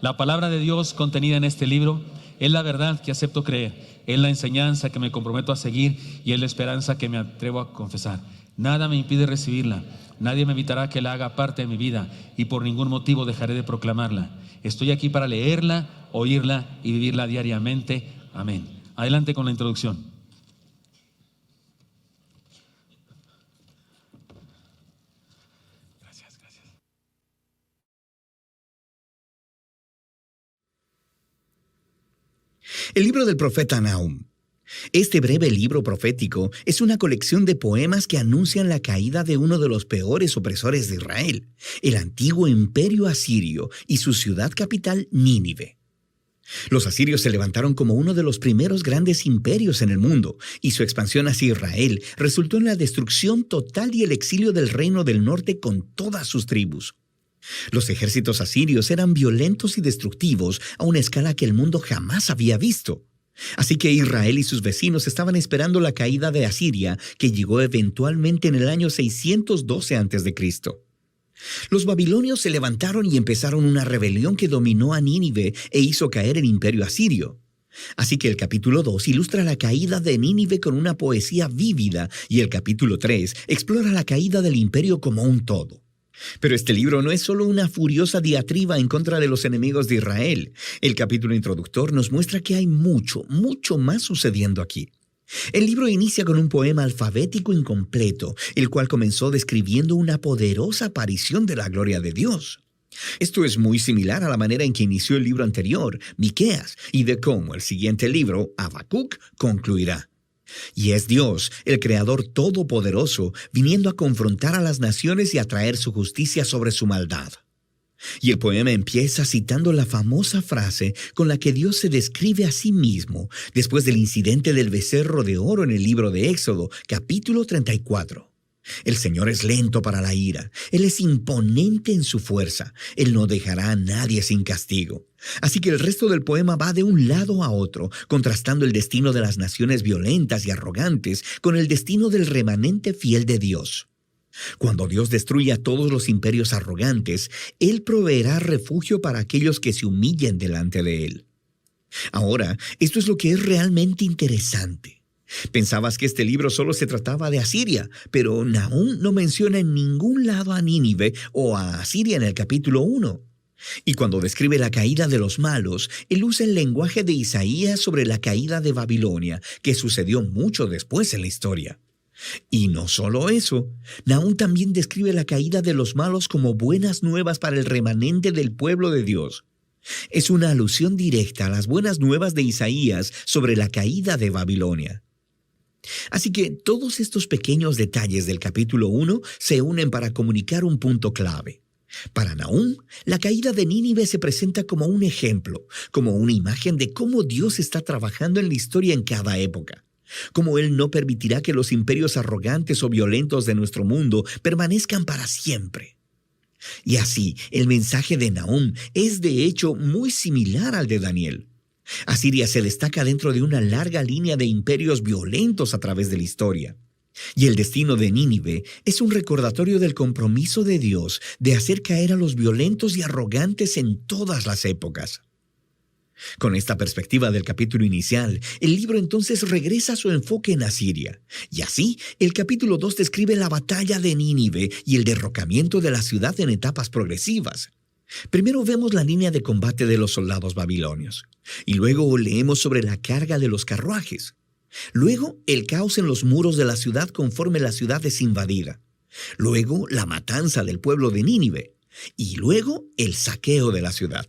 La palabra de Dios contenida en este libro es la verdad que acepto creer, es la enseñanza que me comprometo a seguir y es la esperanza que me atrevo a confesar. Nada me impide recibirla, nadie me evitará que la haga parte de mi vida y por ningún motivo dejaré de proclamarla. Estoy aquí para leerla, oírla y vivirla diariamente. Amén. Adelante con la introducción. El libro del profeta Nahum. Este breve libro profético es una colección de poemas que anuncian la caída de uno de los peores opresores de Israel, el antiguo imperio asirio y su ciudad capital, Nínive. Los asirios se levantaron como uno de los primeros grandes imperios en el mundo, y su expansión hacia Israel resultó en la destrucción total y el exilio del reino del norte con todas sus tribus. Los ejércitos asirios eran violentos y destructivos a una escala que el mundo jamás había visto. Así que Israel y sus vecinos estaban esperando la caída de Asiria, que llegó eventualmente en el año 612 a.C. Los babilonios se levantaron y empezaron una rebelión que dominó a Nínive e hizo caer el imperio asirio. Así que el capítulo 2 ilustra la caída de Nínive con una poesía vívida y el capítulo 3 explora la caída del imperio como un todo. Pero este libro no es solo una furiosa diatriba en contra de los enemigos de Israel. El capítulo introductor nos muestra que hay mucho más sucediendo aquí. El libro inicia con un poema alfabético incompleto, el cual comenzó describiendo una poderosa aparición de la gloria de Dios. Esto es muy similar a la manera en que inició el libro anterior, Miqueas, y de cómo el siguiente libro, Habacuc, concluirá. Y es Dios, el Creador Todopoderoso, viniendo a confrontar a las naciones y a traer su justicia sobre su maldad. Y el poema empieza citando la famosa frase con la que Dios se describe a sí mismo después del incidente del becerro de oro en el libro de Éxodo, capítulo 34. El Señor es lento para la ira, Él es imponente en su fuerza, Él no dejará a nadie sin castigo. Así que el resto del poema va de un lado a otro, contrastando el destino de las naciones violentas y arrogantes con el destino del remanente fiel de Dios. Cuando Dios destruya a todos los imperios arrogantes, Él proveerá refugio para aquellos que se humillen delante de Él. Ahora, esto es lo que es realmente interesante. Pensabas que este libro solo se trataba de Asiria, pero Nahum no menciona en ningún lado a Nínive o a Asiria en el capítulo 1. Y cuando describe la caída de los malos, él usa el lenguaje de Isaías sobre la caída de Babilonia, que sucedió mucho después en la historia. Y no solo eso, Nahum también describe la caída de los malos como buenas nuevas para el remanente del pueblo de Dios. Es una alusión directa a las buenas nuevas de Isaías sobre la caída de Babilonia. Así que todos estos pequeños detalles del capítulo 1 se unen para comunicar un punto clave. Para Nahum, la caída de Nínive se presenta como un ejemplo, como una imagen de cómo Dios está trabajando en la historia en cada época. Cómo Él no permitirá que los imperios arrogantes o violentos de nuestro mundo permanezcan para siempre. Y así, el mensaje de Nahum es de hecho muy similar al de Daniel. Asiria se destaca dentro de una larga línea de imperios violentos a través de la historia. Y el destino de Nínive es un recordatorio del compromiso de Dios de hacer caer a los violentos y arrogantes en todas las épocas. Con esta perspectiva del capítulo inicial, el libro entonces regresa a su enfoque en Asiria. Y así, el capítulo 2 describe la batalla de Nínive y el derrocamiento de la ciudad en etapas progresivas. Primero vemos la línea de combate de los soldados babilonios, y luego leemos sobre la carga de los carruajes. Luego, el caos en los muros de la ciudad conforme la ciudad es invadida. Luego, la matanza del pueblo de Nínive. Y luego, el saqueo de la ciudad.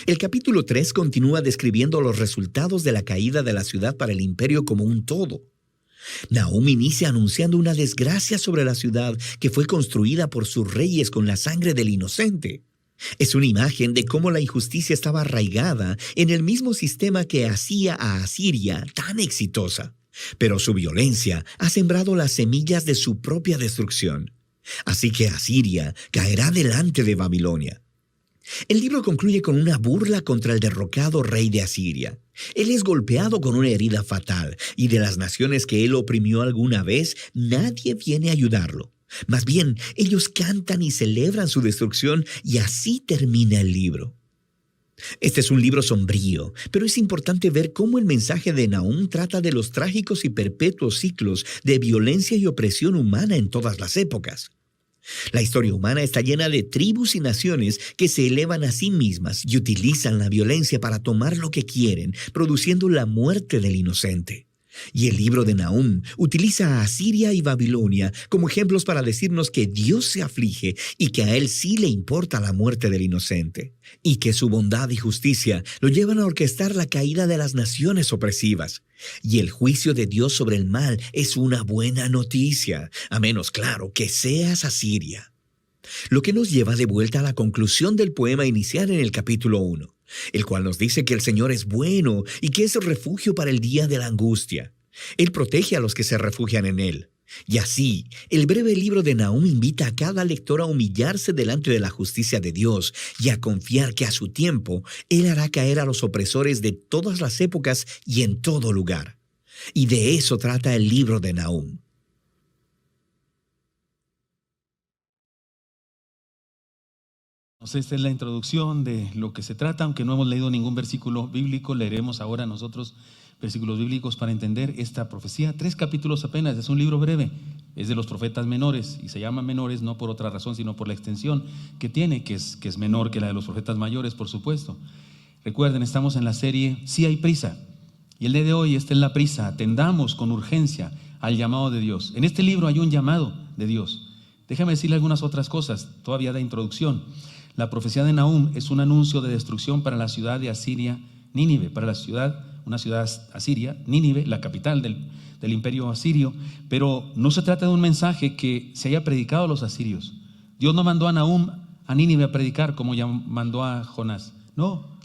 El capítulo 3 continúa describiendo los resultados de la caída de la ciudad para el imperio como un todo. Nahum inicia anunciando una desgracia sobre la ciudad que fue construida por sus reyes con la sangre del inocente. Es una imagen de cómo la injusticia estaba arraigada en el mismo sistema que hacía a Asiria tan exitosa. Pero su violencia ha sembrado las semillas de su propia destrucción. Así que Asiria caerá delante de Babilonia. El libro concluye con una burla contra el derrocado rey de Asiria. Él es golpeado con una herida fatal, y de las naciones que él oprimió alguna vez, nadie viene a ayudarlo. Más bien, ellos cantan y celebran su destrucción, y así termina el libro. Este es un libro sombrío, pero es importante ver cómo el mensaje de Nahum trata de los trágicos y perpetuos ciclos de violencia y opresión humana en todas las épocas. La historia humana está llena de tribus y naciones que se elevan a sí mismas y utilizan la violencia para tomar lo que quieren, produciendo la muerte del inocente. Y el libro de Nahum utiliza a Asiria y Babilonia como ejemplos para decirnos que Dios se aflige y que a Él sí le importa la muerte del inocente, y que su bondad y justicia lo llevan a orquestar la caída de las naciones opresivas. Y el juicio de Dios sobre el mal es una buena noticia, a menos, claro, que seas Asiria. Lo que nos lleva de vuelta a la conclusión del poema inicial en el capítulo 1, el cual nos dice que el Señor es bueno y que es refugio para el día de la angustia. Él protege a los que se refugian en Él. Y así, el breve libro de Nahum invita a cada lector a humillarse delante de la justicia de Dios y a confiar que a su tiempo Él hará caer a los opresores de todas las épocas y en todo lugar. Y de eso trata el libro de Nahum. Esta es la introducción de lo que se trata, aunque no hemos leído ningún versículo bíblico, leeremos ahora nosotros versículos bíblicos para entender esta profecía. 3 capítulos apenas, es un libro breve, es de los profetas menores, y se llama menores no por otra razón, sino por la extensión que tiene, que es menor que la de los profetas mayores, por supuesto. Recuerden, estamos en la serie Sí hay prisa, y el día de hoy esta es la prisa. Atendamos con urgencia al llamado de Dios. En este libro hay un llamado de Dios. Déjame decirle algunas otras cosas, todavía de introducción. La profecía de Nahum es un anuncio de destrucción para la ciudad de Asiria, Nínive, para una ciudad asiria, Nínive, la capital del imperio asirio, pero no se trata de un mensaje que se haya predicado a los asirios. Dios no mandó a Nahum a Nínive a predicar como ya mandó a Jonás. No,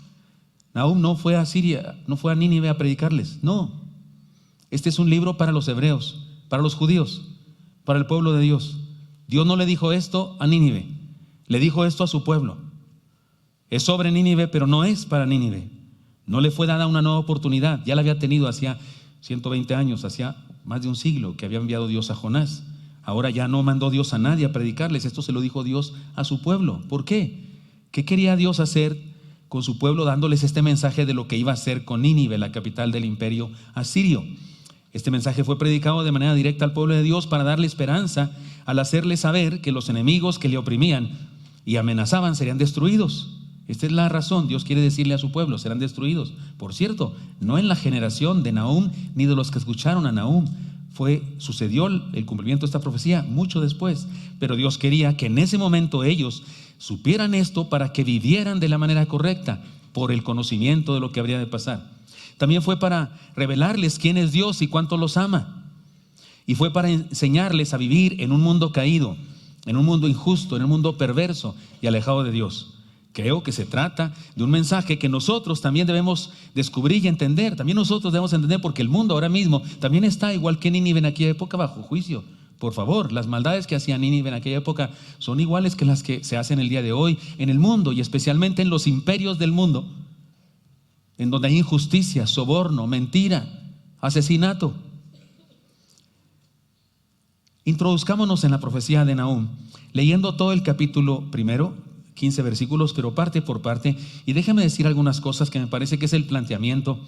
Nahum no fue a Asiria, no fue a Nínive a predicarles, no. Este es un libro para los hebreos, para los judíos, para el pueblo de Dios. Dios no le dijo esto a Nínive. Le dijo esto a su pueblo. Es sobre Nínive, pero no es para Nínive. No le fue dada una nueva oportunidad. Ya la había tenido hacía 120 años, hacía más de un siglo que había enviado Dios a Jonás. Ahora ya no mandó Dios a nadie a predicarles. Esto se lo dijo Dios a su pueblo. ¿Por qué? ¿Qué quería Dios hacer con su pueblo dándoles este mensaje de lo que iba a hacer con Nínive, la capital del imperio asirio? Este mensaje fue predicado de manera directa al pueblo de Dios para darle esperanza al hacerle saber que los enemigos que le oprimían y amenazaban serían destruidos. Esta es la razón. Dios quiere decirle a su pueblo, serán destruidos. Por cierto, no en la generación de Nahum ni de los que escucharon a Nahum. Sucedió el cumplimiento de esta profecía mucho después, pero Dios quería que en ese momento ellos supieran esto para que vivieran de la manera correcta, por el conocimiento de lo que habría de pasar. También fue para revelarles quién es Dios y cuánto los ama, y fue para enseñarles a vivir en un mundo caído, en un mundo injusto, en un mundo perverso y alejado de Dios. Creo que se trata de un mensaje que nosotros también debemos descubrir y entender. También nosotros debemos entender, porque el mundo ahora mismo también está igual que Nínive en aquella época, bajo juicio. Por favor, las maldades que hacía Nínive en aquella época son iguales que las que se hacen el día de hoy en el mundo, y especialmente en los imperios del mundo, en donde hay injusticia, soborno, mentira, asesinato. Introduzcámonos en la profecía de Nahum, leyendo todo el capítulo primero, 15 versículos, pero parte por parte. Y déjame decir algunas cosas que me parece que es el planteamiento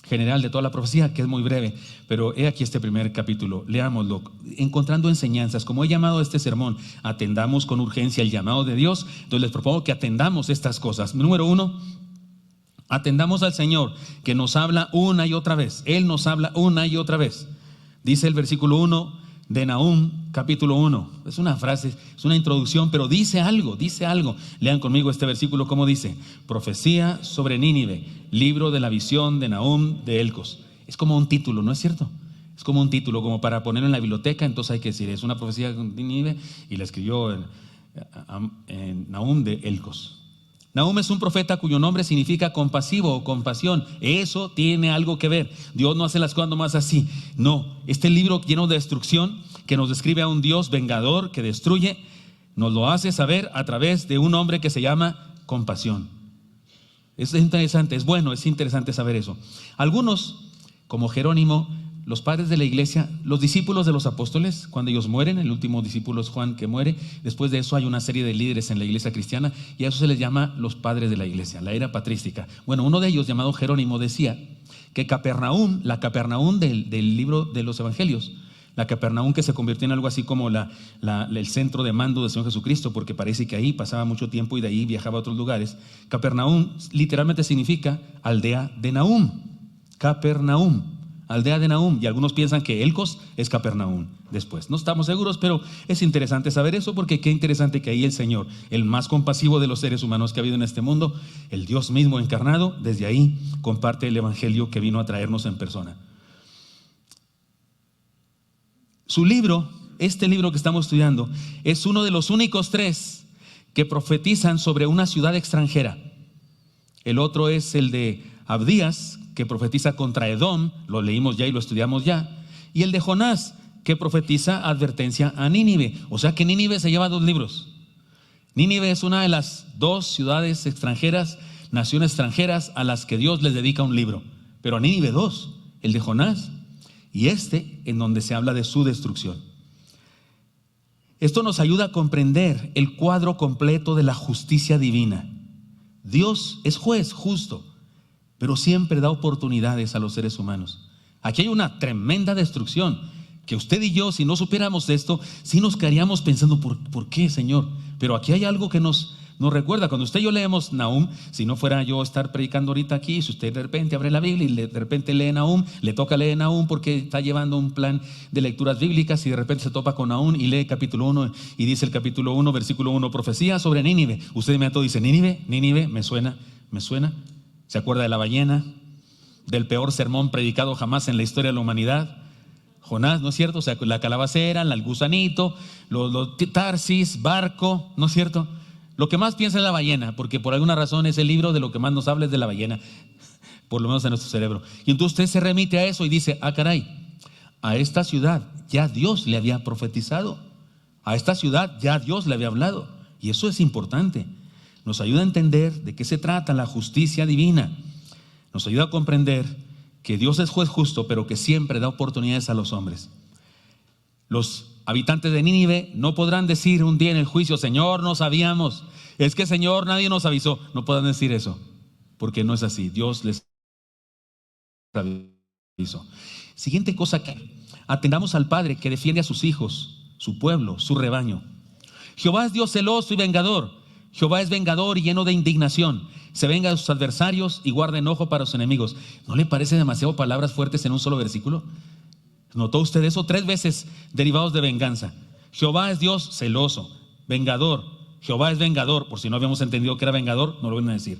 general de toda la profecía, que es muy breve, pero he aquí este primer capítulo, leámoslo, encontrando enseñanzas. Como he llamado a este sermón, atendamos con urgencia el llamado de Dios, entonces les propongo que atendamos estas cosas. Número 1, atendamos al Señor, que nos habla una y otra vez. Él nos habla una y otra vez. Dice el versículo 1 de Nahum, capítulo 1. Es una frase, es una introducción, pero dice algo. Lean conmigo este versículo, ¿cómo dice? Profecía sobre Nínive, libro de la visión de Nahum de Elcos. Es como un título, ¿no es cierto? Es como un título, como para ponerlo en la biblioteca. Entonces hay que decir, es una profecía de Nínive, y la escribió en Nahum de Elcos. Nahum es un profeta cuyo nombre significa compasivo o compasión. Eso tiene algo que ver. Dios no hace las cosas nomás así. No, este libro lleno de destrucción, que nos describe a un Dios vengador que destruye, nos lo hace saber a través de un hombre que se llama compasión. Es interesante, es bueno, es interesante saber eso. Algunos, como Jerónimo, los padres de la iglesia, los discípulos de los apóstoles, cuando ellos mueren, el último discípulo es Juan que muere, después de eso hay una serie de líderes en la iglesia cristiana y a eso se les llama los padres de la iglesia, la era patrística. Bueno, uno de ellos, llamado Jerónimo, decía que Capernaum, la Capernaum del libro de los evangelios, la Capernaum que se convirtió en algo así como el centro de mando del Señor Jesucristo, porque parece que ahí pasaba mucho tiempo y de ahí viajaba a otros lugares. Capernaum literalmente significa aldea de Nahum, Capernaum. Aldea de Nahum, y algunos piensan que Elcos es Capernaum después. No estamos seguros, pero es interesante saber eso, porque qué interesante que ahí el Señor, el más compasivo de los seres humanos que ha habido en este mundo, el Dios mismo encarnado, desde ahí comparte el evangelio que vino a traernos en persona. Su libro, este libro que estamos estudiando, es uno de los únicos 3 que profetizan sobre una ciudad extranjera. El otro es el de Abdías, que profetiza contra Edom, lo leímos ya y lo estudiamos ya, y el de Jonás, que profetiza advertencia a Nínive. O sea que Nínive se lleva 2 libros. Nínive es una de las 2 ciudades extranjeras, naciones extranjeras a las que Dios les dedica un libro, pero a Nínive 2, el de Jonás, y en donde se habla de su destrucción. Esto nos ayuda a comprender el cuadro completo de la justicia divina. Dios es juez justo, pero siempre da oportunidades a los seres humanos. Aquí hay una tremenda destrucción, que usted y yo, si no supiéramos esto, sí nos quedaríamos pensando, ¿por qué, Señor? Pero aquí hay algo que nos recuerda. Cuando usted y yo leemos Nahum, si no fuera yo estar predicando ahorita aquí, si usted de repente abre la Biblia y de repente lee Nahum, le toca leer Nahum porque está llevando un plan de lecturas bíblicas y de repente se topa con Nahum y lee capítulo 1 y dice el capítulo 1, versículo 1, profecía sobre Nínive. Usted inmediatamente dice, Nínive, me suena. ¿Se acuerda de la ballena? Del peor sermón predicado jamás en la historia de la humanidad. Jonás, ¿no es cierto? O sea, la calabacera, el gusanito, los tarsis, barco, ¿no es cierto? Lo que más piensa es la ballena, porque por alguna razón ese libro de lo que más nos habla es de la ballena, por lo menos en nuestro cerebro. Y entonces usted se remite a eso y dice, caray, a esta ciudad ya Dios le había profetizado. A esta ciudad ya Dios le había hablado. Y eso es importante. Nos ayuda a entender de qué se trata la justicia divina. Nos ayuda a comprender que Dios es juez justo, pero que siempre da oportunidades a los hombres. Los habitantes de Nínive no podrán decir un día en el juicio, Señor, no sabíamos. Es que, Señor, nadie nos avisó. No podrán decir eso, porque no es así. Dios les avisó. Siguiente cosa, que atendamos al Padre que defiende a sus hijos, su pueblo, su rebaño. Jehová es Dios celoso y vengador. Jehová es vengador y lleno de indignación. Se venga de sus adversarios y guarda enojo para sus enemigos. ¿No le parece demasiado palabras fuertes en un solo versículo? ¿Notó usted eso? 3 veces derivados de venganza. Jehová es Dios celoso, vengador. Jehová es vengador, por si no habíamos entendido que era vengador, no lo van a decir.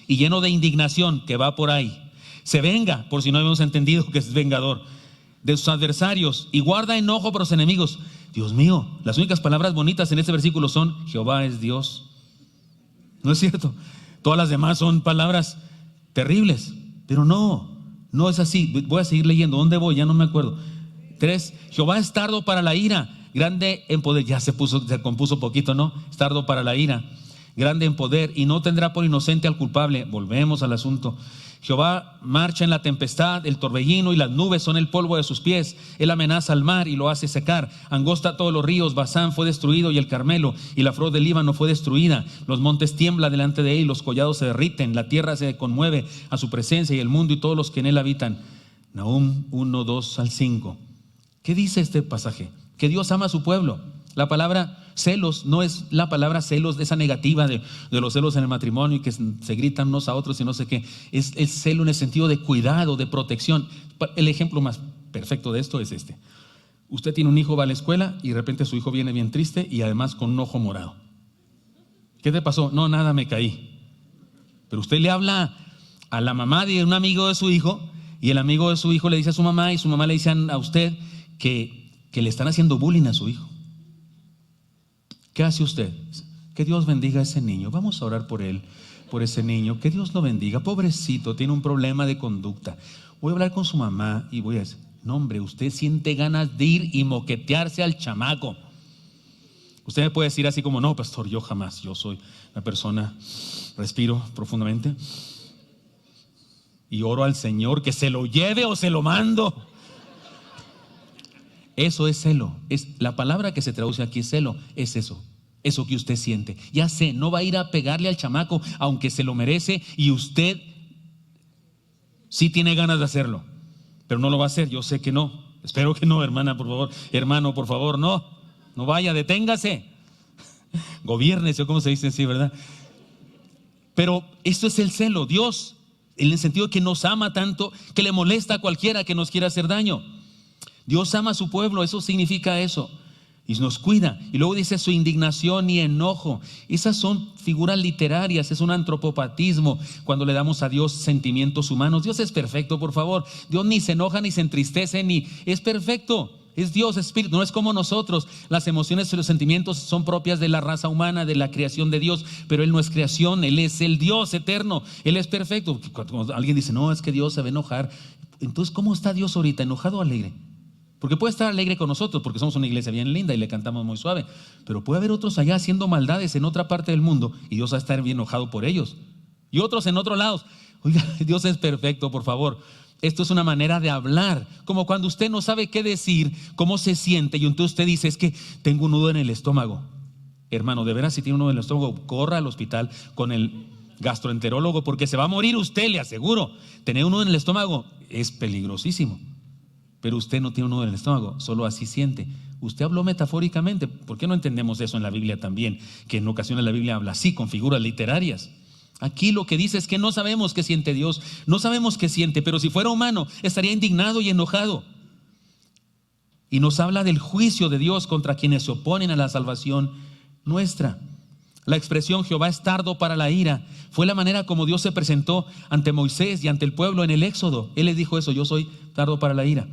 Y lleno de indignación, que va por ahí. Se venga, por si no habíamos entendido que es vengador, de sus adversarios y guarda enojo para los enemigos. Dios mío, las únicas palabras bonitas en este versículo son Jehová es Dios. ¿No es cierto? Todas las demás son palabras terribles, pero no es así. Voy a seguir leyendo. ¿Dónde voy? Ya no me acuerdo. 3, Jehová es tardo para la ira, grande en poder. Ya se compuso poquito, ¿no? Es tardo para la ira, grande en poder, y no tendrá por inocente al culpable. Volvemos al asunto. Jehová marcha en la tempestad, el torbellino y las nubes son el polvo de sus pies. Él amenaza al mar y lo hace secar. Angosta todos los ríos. Basán fue destruido y el Carmelo y la flor del Líbano fue destruida. Los montes tiemblan delante de él, los collados se derriten. La tierra se conmueve a su presencia y el mundo y todos los que en él habitan. Nahum 1, 2 al 5. ¿Qué dice este pasaje? Que Dios ama a su pueblo. La palabra celos no es la palabra celos de esa negativa de los celos en el matrimonio y que se gritan unos a otros y no sé qué. Es el celo en el sentido de cuidado, de protección. El ejemplo más perfecto de esto es este. Usted tiene un hijo, va a la escuela y de repente su hijo viene bien triste y además con un ojo morado. ¿Qué te pasó? No, nada, me caí. Pero usted le habla a la mamá de un amigo de su hijo y el amigo de su hijo le dice a su mamá y su mamá le dice a usted que le están haciendo bullying a su hijo. ¿Qué hace usted? Que Dios bendiga a ese niño. Vamos a orar por él, por ese niño. Que Dios lo bendiga. Pobrecito, tiene un problema de conducta. Voy a hablar con su mamá y voy a decir, no hombre, usted siente ganas de ir y moquetearse al chamaco. Usted me puede decir así como, no, pastor, yo jamás. Yo soy una persona, respiro profundamente y oro al Señor que se lo lleve o se lo mando. Eso es celo. Es la palabra que se traduce aquí, celo, es eso. Eso que usted siente. Ya sé, no va a ir a pegarle al chamaco, aunque se lo merece, y usted sí tiene ganas de hacerlo, pero no lo va a hacer. Yo sé que no. Espero que no, hermana, por favor. Hermano, por favor, no vaya, deténgase. Gobiérnese, o como se dice así, ¿verdad? Pero esto es el celo. Dios, en el sentido de que nos ama tanto, que le molesta a cualquiera que nos quiera hacer daño. Dios ama a su pueblo, eso significa eso. Y nos cuida. Y luego dice su indignación y enojo. Esas son figuras literarias, es un antropopatismo cuando le damos a Dios sentimientos humanos. Dios es perfecto, por favor. Dios ni se enoja, ni se entristece, ni es perfecto. Es Dios, espíritu, no es como nosotros. Las emociones y los sentimientos son propias de la raza humana, de la creación de Dios, pero Él no es creación, Él es el Dios eterno, Él es perfecto. Cuando alguien dice, no, es que Dios se va a enojar, entonces, ¿cómo está Dios ahorita? ¿Enojado o alegre? Porque puede estar alegre con nosotros, porque somos una iglesia bien linda y le cantamos muy suave, pero puede haber otros allá haciendo maldades en otra parte del mundo y Dios va a estar bien enojado por ellos. Y otros en otros lados. Oiga, Dios es perfecto, por favor. Esto es una manera de hablar, como cuando usted no sabe qué decir, cómo se siente, y entonces usted dice, es que tengo un nudo en el estómago. Hermano, de veras, si tiene un nudo en el estómago, corra al hospital con el gastroenterólogo, porque se va a morir usted, le aseguro. Tener un nudo en el estómago es peligrosísimo, pero usted no tiene un nudo en el estómago, solo así siente. Usted habló metafóricamente. ¿Por qué no entendemos eso en la Biblia también? Que en ocasiones la Biblia habla así, con figuras literarias. Aquí lo que dice es que no sabemos qué siente Dios, no sabemos qué siente, pero si fuera humano estaría indignado y enojado. Y nos habla del juicio de Dios contra quienes se oponen a la salvación nuestra. La expresión Jehová es tardo para la ira fue la manera como Dios se presentó ante Moisés y ante el pueblo en el Éxodo. Él les dijo eso, yo soy tardo para la ira.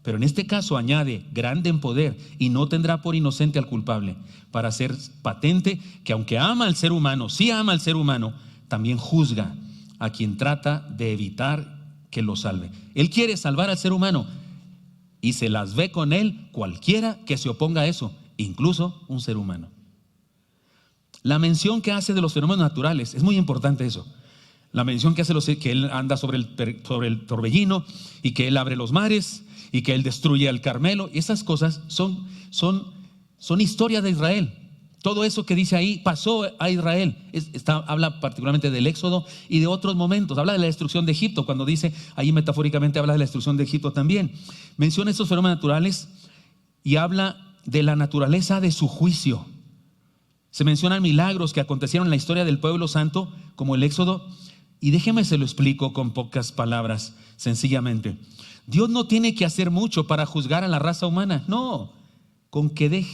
Pero en este caso añade, grande en poder, y no tendrá por inocente al culpable, para hacer patente que aunque ama al ser humano, sí ama al ser humano, también juzga a quien trata de evitar que lo salve. Él quiere salvar al ser humano y se las ve con él cualquiera que se oponga a eso, incluso un ser humano. La mención que hace de los fenómenos naturales, es muy importante eso. La mención que hace que él anda sobre el torbellino y que él abre los mares y que él destruye al Carmelo. Y esas cosas son historia de Israel. Todo eso que dice ahí pasó a Israel. Habla particularmente del Éxodo y de otros momentos. Habla de la destrucción de Egipto. Cuando dice, ahí metafóricamente habla de la destrucción de Egipto también. Menciona estos fenómenos naturales y habla de la naturaleza de su juicio. Se mencionan milagros que acontecieron en la historia del pueblo santo, como el Éxodo. Y déjeme se lo explico con pocas palabras, sencillamente. Dios no tiene que hacer mucho para juzgar a la raza humana. No, con que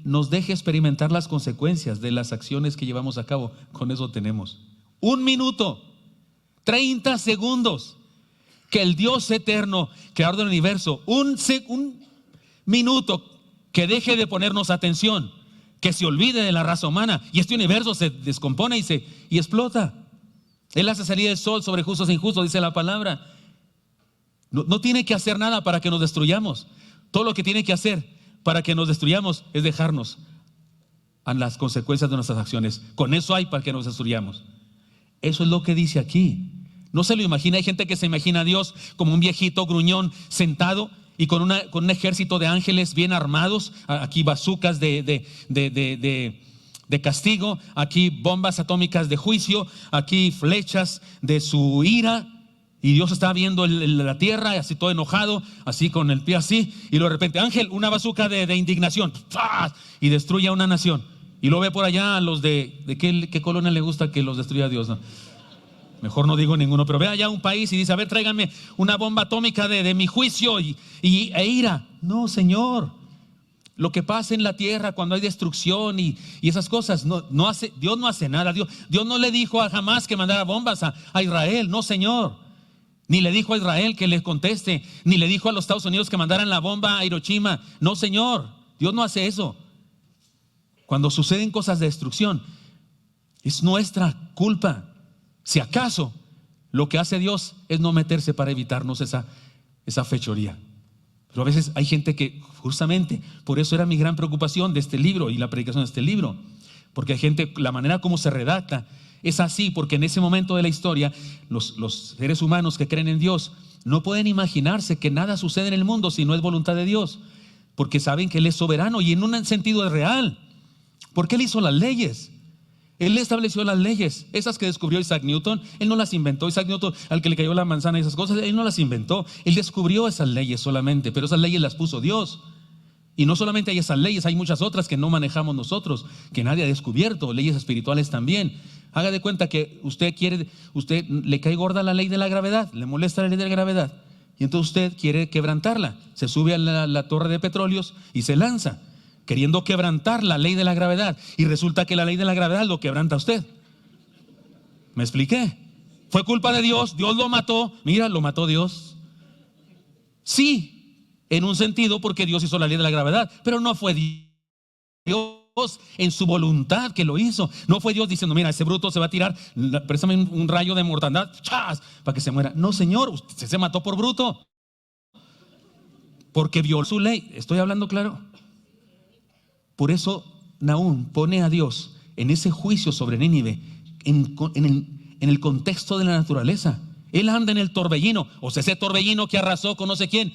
nos deje experimentar las consecuencias de las acciones que llevamos a cabo, con eso tenemos. 1 minuto, 30 segundos, que el Dios eterno, creador del universo, un minuto que deje de ponernos atención, que se olvide de la raza humana, y este universo se descompone y explota. Él hace salir el sol sobre justos e injustos, dice la palabra. No tiene que hacer nada para que nos destruyamos. Todo lo que tiene que hacer para que nos destruyamos es dejarnos a las consecuencias de nuestras acciones. Con eso hay para que nos destruyamos. Eso es lo que dice aquí. No se lo imagina. Hay gente que se imagina a Dios como un viejito gruñón sentado y con un ejército de ángeles bien armados. Aquí bazucas de castigo, aquí bombas atómicas de juicio, aquí flechas de su ira. Y Dios está viendo la tierra, así todo enojado, así con el pie así, y luego de repente, ángel, una bazuca de indignación, ¡fah! Y destruye a una nación. Y lo ve por allá a los de qué colonia le gusta que los destruya Dios, ¿no? Mejor no digo ninguno, pero ve allá un país y dice, a ver, tráiganme una bomba atómica de mi juicio e ira. No, Señor. Lo que pasa en la tierra cuando hay destrucción y esas cosas, Dios no hace nada. Dios no le dijo a Hamás que mandara bombas a Israel, no, Señor. Ni le dijo a Israel que le conteste, ni le dijo a los Estados Unidos que mandaran la bomba a Hiroshima. No, Señor, Dios no hace eso. Cuando suceden cosas de destrucción, es nuestra culpa. Si acaso lo que hace Dios es no meterse para evitarnos esa fechoría. Pero a veces hay gente que justamente, por eso era mi gran preocupación de este libro y la predicación de este libro. Porque hay gente, la manera como se redacta es así, porque en ese momento de la historia los seres humanos que creen en Dios no pueden imaginarse que nada sucede en el mundo si no es voluntad de Dios, porque saben que Él es soberano y en un sentido es real, porque Él hizo las leyes. Él estableció las leyes, esas que descubrió Isaac Newton. Él no las inventó. Isaac Newton, al que le cayó la manzana y esas cosas, Él no las inventó. Él descubrió esas leyes solamente, pero esas leyes las puso Dios. Y no solamente hay esas leyes, hay muchas otras que no manejamos nosotros, que nadie ha descubierto, leyes espirituales también. Haga de cuenta que usted le cae gorda la ley de la gravedad, le molesta la ley de la gravedad, y entonces usted quiere quebrantarla. Se sube a la torre de petróleos y se lanza, queriendo quebrantar la ley de la gravedad, y resulta que la ley de la gravedad lo quebranta a usted. ¿Me expliqué? Fue culpa de Dios, Dios lo mató. Mira, lo mató Dios. Sí, en un sentido, porque Dios hizo la ley de la gravedad, pero no fue Dios en su voluntad que lo hizo. No fue Dios diciendo, mira, ese bruto se va a tirar, préstame un rayo de mortandad, ¡chas!, para que se muera. No, Señor, usted se mató por bruto, porque violó su ley. ¿Estoy hablando claro? Por eso Nahum pone a Dios en ese juicio sobre Nínive en el contexto de la naturaleza. Él anda en el torbellino, o sea, ese torbellino que arrasó con no sé quién,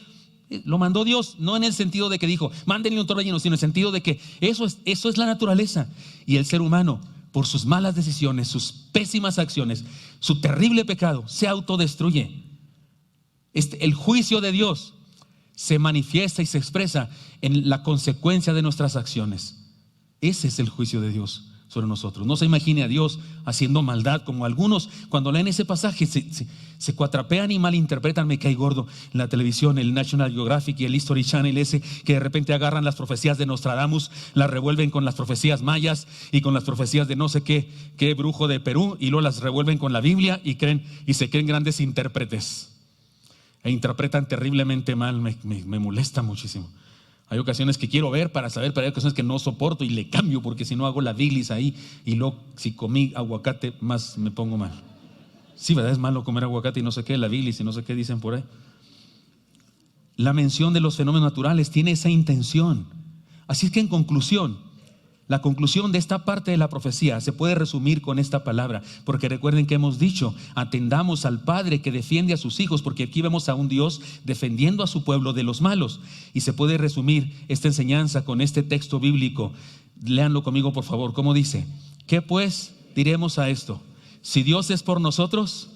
lo mandó Dios, no en el sentido de que dijo, mándenle un torbellino, sino en el sentido de que eso es la naturaleza. Y el ser humano, por sus malas decisiones, sus pésimas acciones, su terrible pecado, se autodestruye. El juicio de Dios se manifiesta y se expresa en la consecuencia de nuestras acciones. Ese es el juicio de Dios sobre nosotros. No se imagine a Dios haciendo maldad, como algunos cuando leen ese pasaje se cuatrapean y malinterpretan. Me cae gordo en la televisión, el National Geographic y el History Channel ese, que de repente agarran las profecías de Nostradamus, las revuelven con las profecías mayas y con las profecías de no sé qué brujo de Perú, y luego las revuelven con la Biblia y se creen grandes intérpretes e interpretan terriblemente mal. Me molesta muchísimo. Hay ocasiones que quiero ver para saber, pero hay ocasiones que no soporto y le cambio, porque si no hago la biglis ahí, y luego si comí aguacate más me pongo mal. Sí, ¿verdad? Es malo comer aguacate y no sé qué, la biglis y no sé qué dicen por ahí. La mención de los fenómenos naturales tiene esa intención. Así es que en conclusión, la conclusión de esta parte de la profecía se puede resumir con esta palabra, porque recuerden que hemos dicho, atendamos al Padre que defiende a sus hijos, porque aquí vemos a un Dios defendiendo a su pueblo de los malos. Y se puede resumir esta enseñanza con este texto bíblico. Léanlo conmigo, por favor. ¿Cómo dice? ¿Qué pues diremos a esto? Si Dios es por nosotros,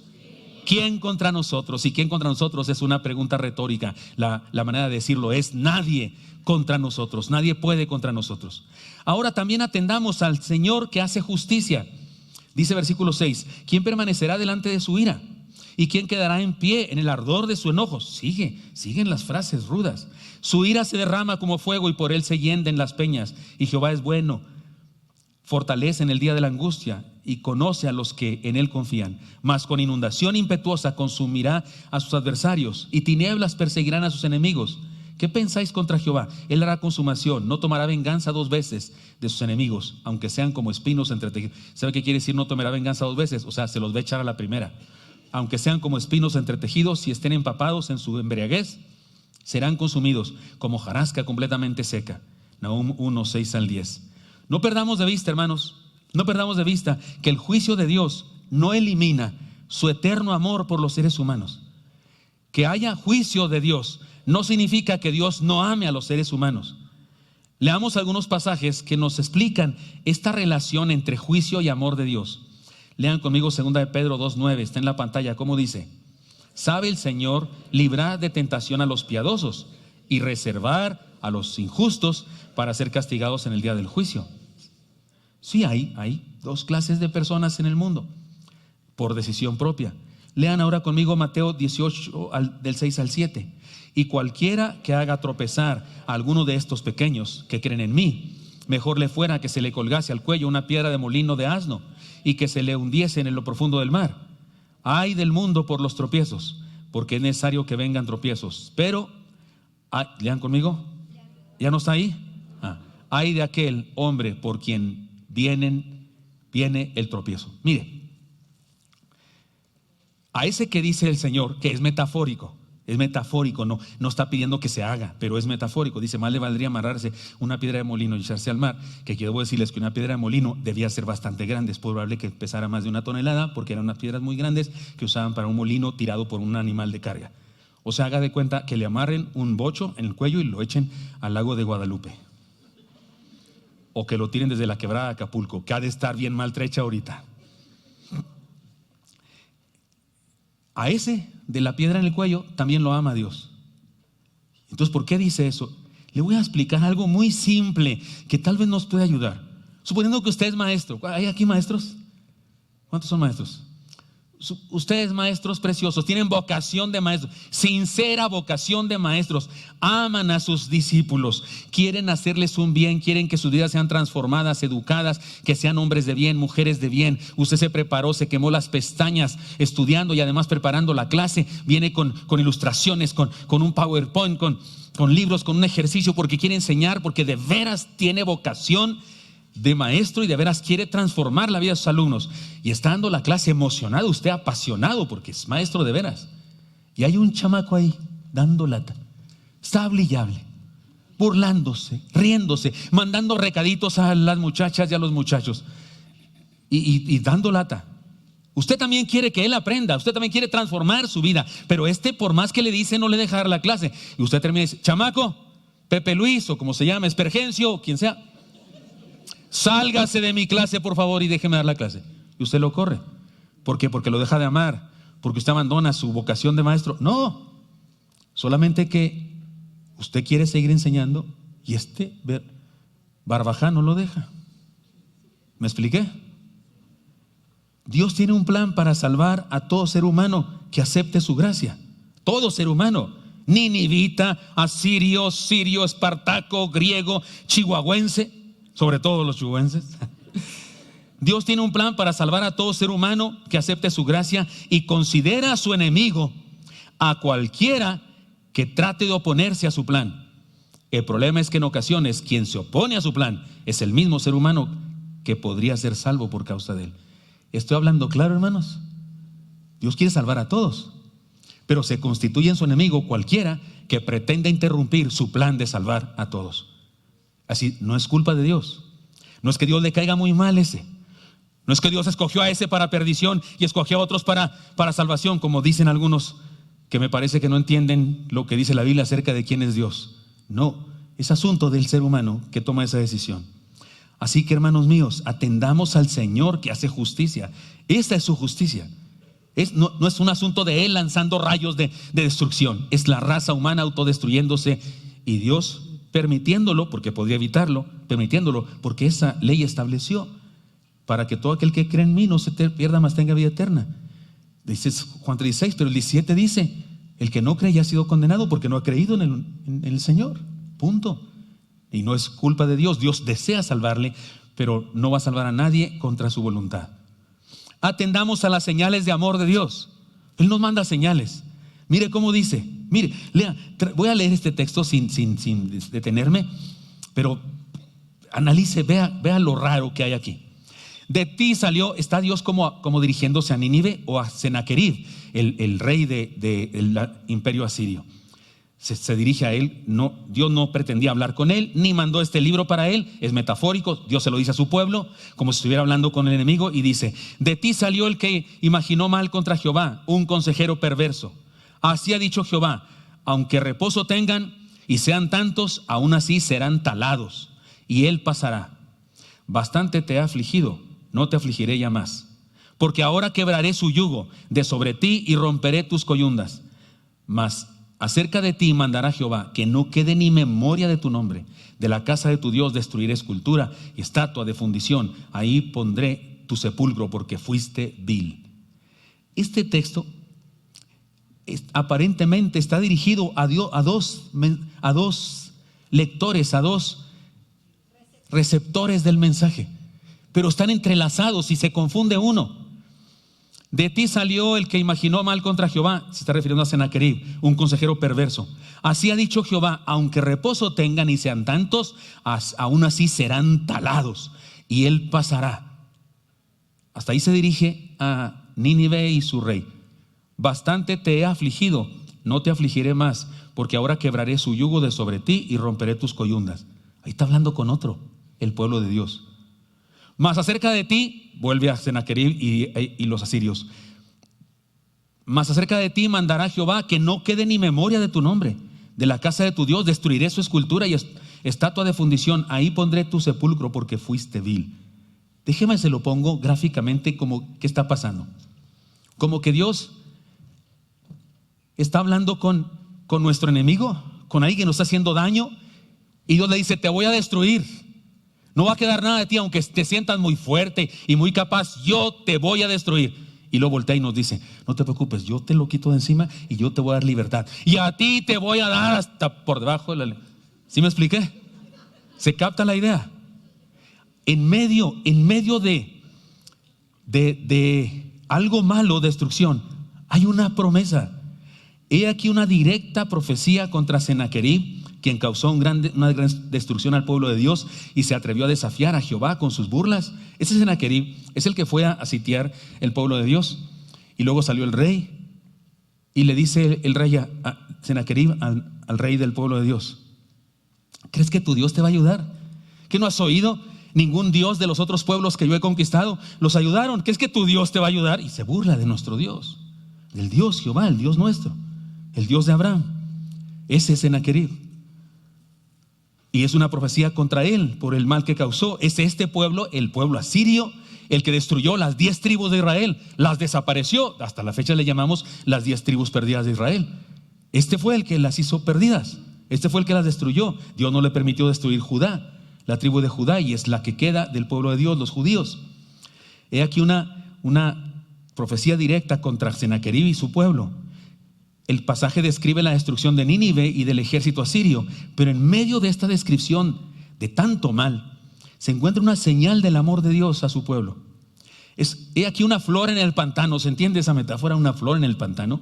¿quién contra nosotros? Y ¿quién contra nosotros? Es una pregunta retórica. La manera de decirlo es nadie contra nosotros. Nadie puede contra nosotros. Ahora también atendamos al Señor que hace justicia. Dice versículo 6, ¿quién permanecerá delante de su ira? ¿Y quién quedará en pie en el ardor de su enojo? Siguen las frases rudas. Su ira se derrama como fuego y por él se hienden las peñas. Y Jehová es bueno, fortalece en el día de la angustia y conoce a los que en él confían. Mas con inundación impetuosa consumirá a sus adversarios y tinieblas perseguirán a sus enemigos. ¿Qué pensáis contra Jehová? Él hará consumación, no tomará venganza 2 veces de sus enemigos, aunque sean como espinos entretejidos. ¿Sabe qué quiere decir no tomará venganza 2 veces? O sea, se los va a echar a la primera. Aunque sean como espinos entretejidos, si estén empapados en su embriaguez, serán consumidos como hojarasca completamente seca. Nahum 1, 6 al 10. No perdamos de vista, hermanos, no perdamos de vista que el juicio de Dios no elimina su eterno amor por los seres humanos. Que haya juicio de Dios no significa que Dios no ame a los seres humanos. Leamos algunos pasajes que nos explican esta relación entre juicio y amor de Dios. Lean conmigo 2 de Pedro 2:9, está en la pantalla. ¿Cómo dice? Sabe el Señor librar de tentación a los piadosos y reservar a los injustos para ser castigados en el día del juicio. Sí, hay 2 clases de personas en el mundo por decisión propia. Lean ahora conmigo Mateo 18 del 6 al 7. Y cualquiera que haga tropezar a alguno de estos pequeños que creen en mí, mejor le fuera que se le colgase al cuello una piedra de molino de asno y que se le hundiese en lo profundo del mar. Ay del mundo por los tropiezos, porque es necesario que vengan tropiezos. Pero, lean conmigo, ¿ya no está ahí? Ay de aquel hombre por quien viene el tropiezo. Mire, a ese que dice el Señor, que es metafórico, no está pidiendo que se haga, pero es metafórico. Dice, más le valdría amarrarse una piedra de molino y echarse al mar. Que quiero decirles que una piedra de molino debía ser bastante grande. Es probable que pesara más de 1 tonelada, porque eran unas piedras muy grandes que usaban para un molino tirado por un animal de carga. O sea, haga de cuenta que le amarren un bocho en el cuello y lo echen al lago de Guadalupe. O que lo tiren desde la quebrada de Acapulco, que ha de estar bien maltrecha ahorita. A ese de la piedra en el cuello también lo ama Dios. Entonces, ¿por qué dice eso? Le voy a explicar algo muy simple que tal vez nos pueda ayudar. Suponiendo que usted es maestro. ¿Hay aquí maestros? ¿Cuántos son maestros? Ustedes, maestros preciosos, tienen vocación de maestros, sincera vocación de maestros, aman a sus discípulos, quieren hacerles un bien, quieren que sus vidas sean transformadas, educadas, que sean hombres de bien, mujeres de bien. Usted se preparó, se quemó las pestañas estudiando y además preparando la clase, viene con ilustraciones, con un PowerPoint, con libros, con un ejercicio, porque quiere enseñar, porque de veras tiene vocación de maestro y de veras quiere transformar la vida de sus alumnos, y está dando la clase emocionado, usted apasionado porque es maestro de veras, y hay un chamaco ahí dando lata, está hablillable, burlándose, riéndose, mandando recaditos a las muchachas y a los muchachos y dando lata. Usted también quiere que él aprenda, usted también quiere transformar su vida, pero por más que le dice, no le deja dar la clase, y usted termina y dice: chamaco, Pepe Luis, o como se llama, Espergencio, quien sea, sálgase de mi clase, por favor, y déjeme dar la clase. Y usted lo corre. ¿Por qué? Porque lo deja de amar, porque usted abandona su vocación de maestro. No, solamente que usted quiere seguir enseñando y barbaján no lo deja. ¿Me expliqué? Dios tiene un plan para salvar a todo ser humano que acepte su gracia. Todo ser humano, ninivita, asirio, sirio, espartaco, griego, chihuahuense, sobre todo los chihuahuenses. Dios tiene un plan para salvar a todo ser humano que acepte su gracia y considera a su enemigo a cualquiera que trate de oponerse a su plan. El problema es que en ocasiones quien se opone a su plan es el mismo ser humano que podría ser salvo por causa de él. ¿Estoy hablando claro, hermanos? Dios quiere salvar a todos, pero se constituye en su enemigo cualquiera que pretenda interrumpir su plan de salvar a todos. Así, no es culpa de Dios. No es que Dios le caiga muy mal ese. No es que Dios escogió a ese para perdición y escogió a otros para salvación, como dicen algunos que me parece que no entienden lo que dice la Biblia acerca de quién es Dios. No, es asunto del ser humano que toma esa decisión. Así que, hermanos míos, atendamos al Señor que hace justicia. Esta es su justicia. No es un asunto de Él lanzando rayos de destrucción. Es la raza humana autodestruyéndose y Dios permitiéndolo, porque podría evitarlo, permitiéndolo, porque esa ley estableció para que todo aquel que cree en mí no se pierda, mas tenga vida eterna. Dice Juan 3:16, pero el 17 dice: el que no cree ya ha sido condenado porque no ha creído en el Señor. Punto. Y no es culpa de Dios. Dios desea salvarle, pero no va a salvar a nadie contra su voluntad. Atendamos a las señales de amor de Dios. Él nos manda señales. Mire cómo dice. Mire, lea, voy a leer este texto sin detenerme, pero analice, vea lo raro que hay aquí. De ti salió, está Dios como dirigiéndose a Nínive o a Sennacherib, el rey del imperio asirio. Se dirige a él. No, Dios no pretendía hablar con él, ni mandó este libro para él. Es metafórico. Dios se lo dice a su pueblo como si estuviera hablando con el enemigo, y dice: de ti salió el que imaginó mal contra Jehová, un consejero perverso. Así ha dicho Jehová: aunque reposo tengan y sean tantos, aún así serán talados, y él pasará. Bastante te he afligido, no te afligiré ya más, porque ahora quebraré su yugo de sobre ti y romperé tus coyundas. Mas acerca de ti mandará Jehová que no quede ni memoria de tu nombre. De la casa de tu Dios destruiré escultura y estatua de fundición. Ahí pondré tu sepulcro, porque fuiste vil. Este texto aparentemente está dirigido a dos lectores, a dos receptores del mensaje, pero están entrelazados y se confunde uno. De ti salió el que imaginó mal contra Jehová. Se está refiriendo a Sennacherib, un consejero perverso. Así ha dicho Jehová: aunque reposo tengan y sean tantos, aún así serán talados, y él pasará. Hasta ahí se dirige a Nínive y su rey. Bastante te he afligido, no te afligiré más, porque ahora quebraré su yugo de sobre ti y romperé tus coyundas. Ahí está hablando con otro, el pueblo de Dios. Mas acerca de ti, vuelve a Sennacherib y los asirios: Mas acerca de ti mandará Jehová que no quede ni memoria de tu nombre. De la casa de tu Dios destruiré su escultura y estatua de fundición. Ahí pondré tu sepulcro porque fuiste vil. Déjeme se lo pongo gráficamente como qué está pasando. Como que Dios está hablando con nuestro enemigo, con alguien que nos está haciendo daño, y Dios le dice: te voy a destruir. No va a quedar nada de ti, aunque te sientas muy fuerte y muy capaz. Yo te voy a destruir. Y luego voltea y nos dice: no te preocupes, yo te lo quito de encima y yo te voy a dar libertad. Y a ti te voy a dar hasta por debajo de la... ¿Sí me expliqué? ¿Se capta la idea? En medio de algo malo, destrucción, hay una promesa. He aquí una directa profecía contra Sennacherib, quien causó una gran destrucción al pueblo de Dios y se atrevió a desafiar a Jehová con sus burlas. Ese Sennacherib es el que fue a sitiar el pueblo de Dios. Y luego salió el rey y le dice el rey a Sennacherib, al rey del pueblo de Dios: ¿crees que tu Dios te va a ayudar? ¿Que no has oído? Ningún Dios de los otros pueblos que yo he conquistado los ayudaron. ¿Crees que tu Dios te va a ayudar? Y se burla de nuestro Dios, del Dios Jehová, el Dios nuestro, el Dios de Abraham. Ese es Sennacherib. Y es una profecía contra él por el mal que causó. Es este pueblo, el pueblo asirio, el que destruyó las 10 tribus de Israel. Las desapareció. Hasta la fecha le llamamos las 10 tribus perdidas de Israel. Este fue el que las hizo perdidas. Este fue el que las destruyó. Dios no le permitió destruir Judá, la tribu de Judá, y es la que queda del pueblo de Dios, los judíos. He aquí una profecía directa contra Sennacherib y su pueblo. El pasaje describe la destrucción de Nínive y del ejército asirio, pero en medio de esta descripción de tanto mal, se encuentra una señal del amor de Dios a su pueblo. He aquí una flor en el pantano. ¿Se entiende esa metáfora? Una flor en el pantano.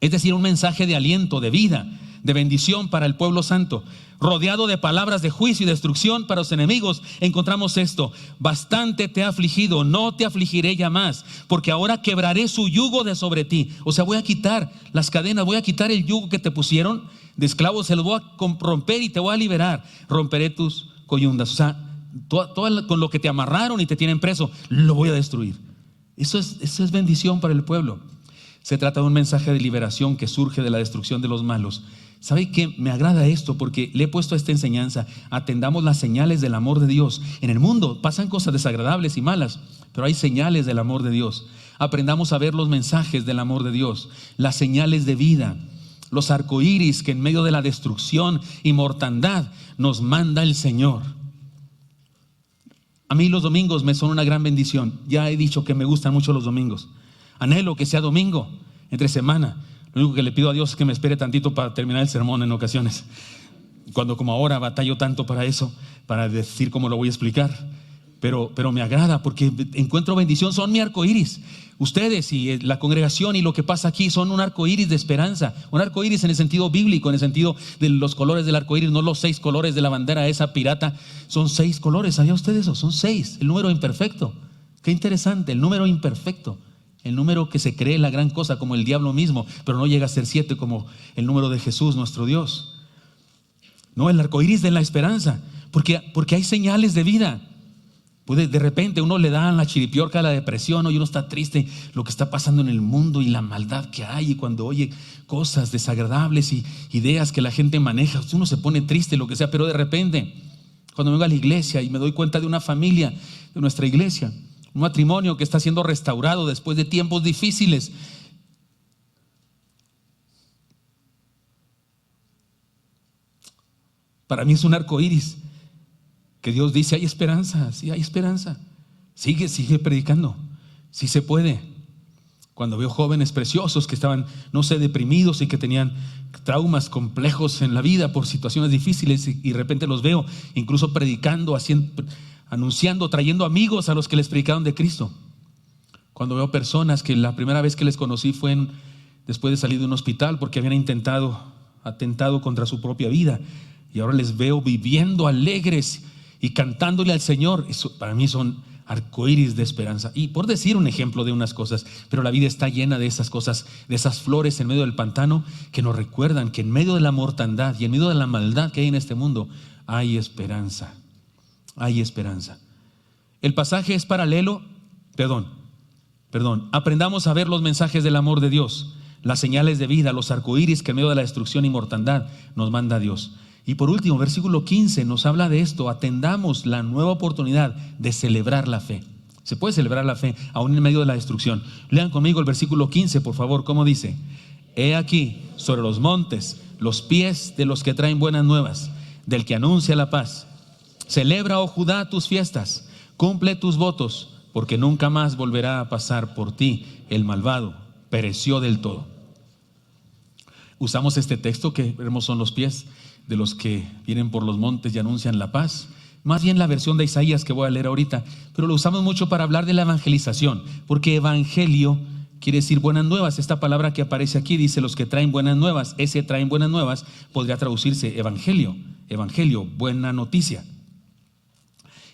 Es decir, un mensaje de aliento, de vida, de bendición para el pueblo santo. Rodeado de palabras de juicio y destrucción para los enemigos, encontramos esto: bastante te ha afligido, no te afligiré ya más, porque ahora quebraré su yugo de sobre ti. O sea, voy a quitar las cadenas, voy a quitar el yugo que te pusieron de esclavos, se lo voy a romper y te voy a liberar. Romperé tus coyundas. O sea, todo con lo que te amarraron y te tienen preso, lo voy a destruir. Eso es bendición para el pueblo. Se trata de un mensaje de liberación que surge de la destrucción de los malos. ¿Sabe qué? Me agrada esto porque le he puesto esta enseñanza: atendamos las señales del amor de Dios. En el mundo pasan cosas desagradables y malas, pero hay señales del amor de Dios. Aprendamos a ver los mensajes del amor de Dios, las señales de vida, los arcoíris que en medio de la destrucción y mortandad nos manda el Señor. A mí los domingos me son una gran bendición. Ya he dicho que me gustan mucho los domingos. Anhelo que sea domingo, entre semana. Lo único que le pido a Dios es que me espere tantito para terminar el sermón en ocasiones. Cuando como ahora batallo tanto para eso, para decir cómo lo voy a explicar. Pero me agrada porque encuentro bendición. Son mi arcoíris. Ustedes y la congregación y lo que pasa aquí son un arcoíris de esperanza. Un arcoíris en el sentido bíblico, en el sentido de los colores del arcoíris, no los 6 colores de la bandera esa pirata. Son 6 colores. ¿Sabía usted eso? Son 6. El número imperfecto. Qué interesante, el número imperfecto. El número que se cree la gran cosa, como el diablo mismo, pero no llega a ser 7 como el número de Jesús, nuestro Dios. No, el arcoíris de la esperanza, porque hay señales de vida. De repente uno le da la chiripiorca, la depresión, y uno está triste, lo que está pasando en el mundo y la maldad que hay, y cuando oye cosas desagradables y ideas que la gente maneja, uno se pone triste, lo que sea. Pero de repente, cuando vengo a la iglesia y me doy cuenta de una familia de nuestra iglesia, un matrimonio que está siendo restaurado después de tiempos difíciles, para mí es un arcoíris que Dios dice: hay esperanza, sí hay esperanza. Sigue predicando, sí se puede. Cuando veo jóvenes preciosos que estaban, no sé, deprimidos y que tenían traumas complejos en la vida por situaciones difíciles, y de repente los veo incluso predicando, anunciando, trayendo amigos a los que les predicaron de Cristo. Cuando veo personas que la primera vez que les conocí fue después de salir de un hospital porque habían atentado contra su propia vida, y ahora les veo viviendo alegres y cantándole al Señor. Eso para mí son arcoíris de esperanza. Y por decir un ejemplo de unas cosas, pero la vida está llena de esas cosas, de esas flores en medio del pantano que nos recuerdan que en medio de la mortandad y en medio de la maldad que hay en este mundo hay esperanza. Hay esperanza. El pasaje es paralelo, aprendamos a ver los mensajes del amor de Dios, las señales de vida, los arcoíris que en medio de la destrucción y mortandad nos manda Dios. Y por último, versículo 15 nos habla de esto: atendamos la nueva oportunidad de celebrar la fe. Se puede celebrar la fe aún en medio de la destrucción. Lean conmigo el versículo 15, por favor. ¿Cómo dice? He aquí sobre los montes los pies de los que traen buenas nuevas, del que anuncia la paz. Celebra, oh Judá, tus fiestas, cumple tus votos, porque nunca más volverá a pasar por ti el malvado. Pereció del todo. Usamos este texto, que hermosos son los pies de los que vienen por los montes y anuncian la paz. Más bien la versión de Isaías que voy a leer ahorita, pero lo usamos mucho para hablar de la evangelización, porque evangelio quiere decir buenas nuevas. Esta palabra que aparece aquí dice los que traen buenas nuevas. Ese traen buenas nuevas podría traducirse evangelio, buena noticia.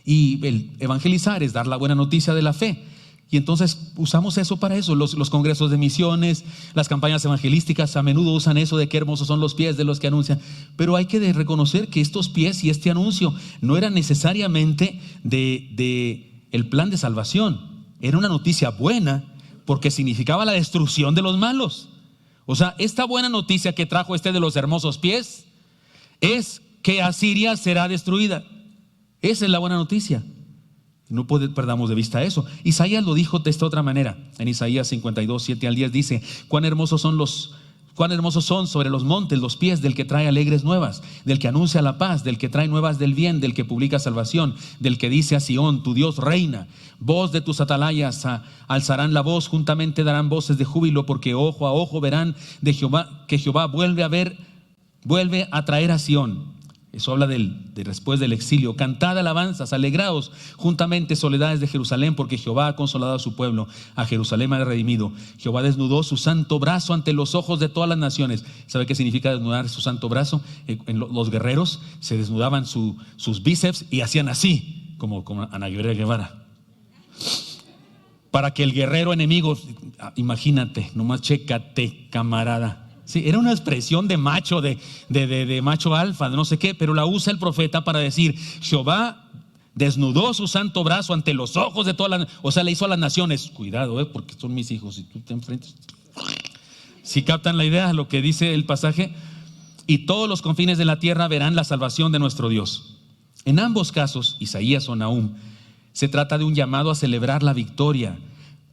Y el evangelizar es dar la buena noticia de la fe. Y entonces usamos eso para eso. Los congresos de misiones, las campañas evangelísticas a menudo usan eso de qué hermosos son los pies de los que anuncian. Pero hay que reconocer que estos pies y este anuncio no eran necesariamente de el plan de salvación. Era una noticia buena porque significaba la destrucción de los malos. O sea, esta buena noticia que trajo este de los hermosos pies es que Asiria será destruida. Esa es la buena noticia. No perdamos de vista eso. Isaías lo dijo de esta otra manera. En Isaías 52, 7 al 10 dice: cuán hermosos son sobre los montes los pies del que trae alegres nuevas, del que anuncia la paz, del que trae nuevas del bien, del que publica salvación, del que dice a Sión: tu Dios reina. Voz de tus atalayas alzarán la voz, juntamente darán voces de júbilo, porque ojo a ojo verán de Jehová, que Jehová vuelve a traer a Sión. Eso habla de después del exilio. Cantad alabanzas, alegraos juntamente, soledades de Jerusalén, porque Jehová ha consolado a su pueblo, a Jerusalén ha redimido. Jehová desnudó su santo brazo ante los ojos de todas las naciones. ¿Sabe qué significa desnudar su santo brazo? Los guerreros se desnudaban sus bíceps y hacían así, como Ana Guevara. Para que el guerrero enemigo, imagínate, nomás chécate, camarada. Sí, era una expresión de macho, de macho alfa, de no sé qué, pero la usa el profeta para decir: Jehová desnudó su santo brazo ante los ojos de todas las, o sea, le hizo a las naciones. Cuidado, porque son mis hijos y tú te enfrentas. Si captan la idea, lo que dice el pasaje: y todos los confines de la tierra verán la salvación de nuestro Dios. En ambos casos, Isaías o Nahum, se trata de un llamado a celebrar la victoria.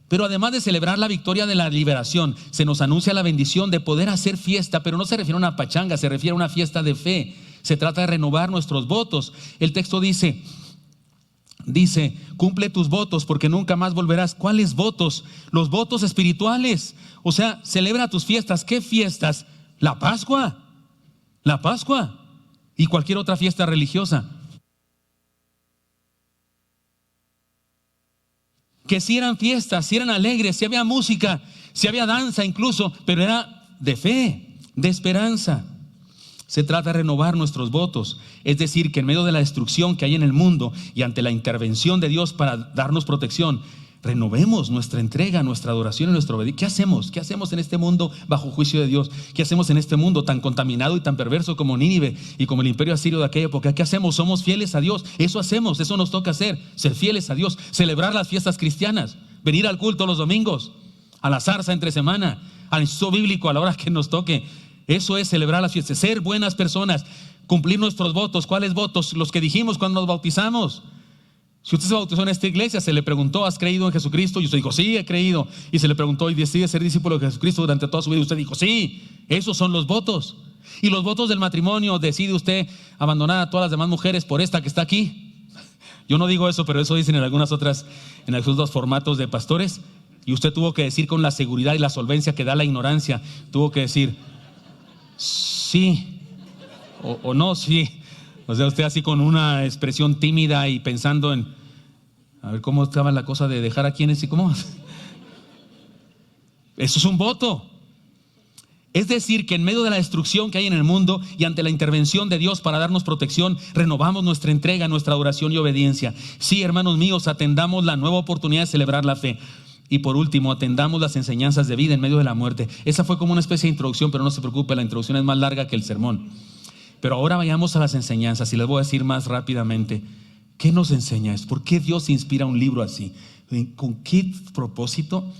Pero además de celebrar la victoria de la liberación, se nos anuncia la bendición de poder hacer fiesta, pero no se refiere a una pachanga, se refiere a una fiesta de fe. Se trata de renovar nuestros votos. El texto dice, cumple tus votos porque nunca más volverás. ¿Cuáles votos? Los votos espirituales. O sea, celebra tus fiestas. ¿Qué fiestas? La Pascua y cualquier otra fiesta religiosa. Que si eran fiestas, si eran alegres, si había música, si había danza incluso, pero era de fe, de esperanza. Se trata de renovar nuestros votos, es decir, que en medio de la destrucción que hay en el mundo y ante la intervención de Dios para darnos protección, renovemos nuestra entrega, nuestra adoración y nuestro obediencia. ¿Qué hacemos? ¿Qué hacemos en este mundo bajo juicio de Dios? ¿Qué hacemos en este mundo tan contaminado y tan perverso como Nínive y como el imperio asirio de aquella época? ¿Qué hacemos? Somos fieles a Dios. Eso hacemos, eso nos toca hacer, ser fieles a Dios, celebrar las fiestas cristianas, venir al culto los domingos, a la zarza entre semana, al instituto bíblico a la hora que nos toque. Eso es celebrar las fiestas, ser buenas personas, cumplir nuestros votos. ¿Cuáles votos? Los que dijimos cuando nos bautizamos. Si usted se bautizó en esta iglesia, se le preguntó: ¿has creído en Jesucristo? Y usted dijo: sí, he creído. Y se le preguntó: ¿y decide ser discípulo de Jesucristo durante toda su vida? Y usted dijo: sí. Esos son los votos. Y los votos del matrimonio: ¿decide usted abandonar a todas las demás mujeres por esta que está aquí? Yo no digo eso, pero eso dicen en algunos otros formatos de pastores. Y usted tuvo que decir con la seguridad y la solvencia que da la ignorancia, tuvo que decir sí o no, sí. O sea, usted así con una expresión tímida y pensando en, a ver cómo estaba la cosa de dejar a quienes y cómo. Eso es un voto. Es decir, que en medio de la destrucción que hay en el mundo y ante la intervención de Dios para darnos protección, renovamos nuestra entrega, nuestra adoración y obediencia. Sí, hermanos míos, atendamos la nueva oportunidad de celebrar la fe. Y por último, atendamos las enseñanzas de vida en medio de la muerte. Esa fue como una especie de introducción, pero no se preocupe, la introducción es más larga que el sermón. Pero ahora vayamos a las enseñanzas y les voy a decir más rápidamente. ¿Qué nos enseña esto? ¿Por qué Dios inspira un libro así? ¿Con qué propósito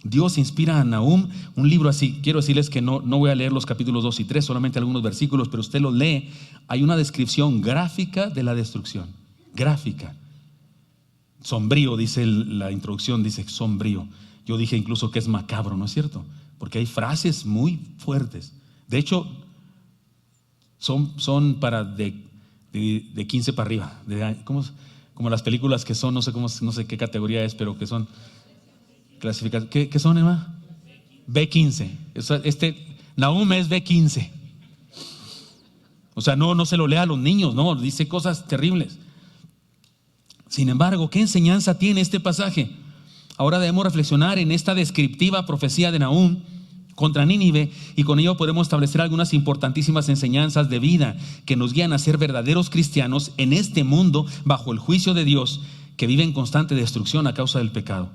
Dios inspira a Nahum un libro así? Quiero decirles que no voy a leer los capítulos 2 y 3, solamente algunos versículos, pero usted los lee. Hay una descripción gráfica de la destrucción. Gráfica. Sombrío, dice la introducción, dice sombrío. Yo dije incluso que es macabro, ¿no es cierto? Porque hay frases muy fuertes. De hecho, son para de 15 para arriba. Como las películas que son, no sé qué categoría es, pero que son clasificadas. ¿Qué son, Emma? B15. Nahum es B15. O sea, no se lo lea a los niños, no, dice cosas terribles. Sin embargo, ¿qué enseñanza tiene este pasaje? Ahora debemos reflexionar en esta descriptiva profecía de Nahum contra Nínive, y con ello podemos establecer algunas importantísimas enseñanzas de vida que nos guían a ser verdaderos cristianos en este mundo bajo el juicio de Dios, que vive en constante destrucción a causa del pecado.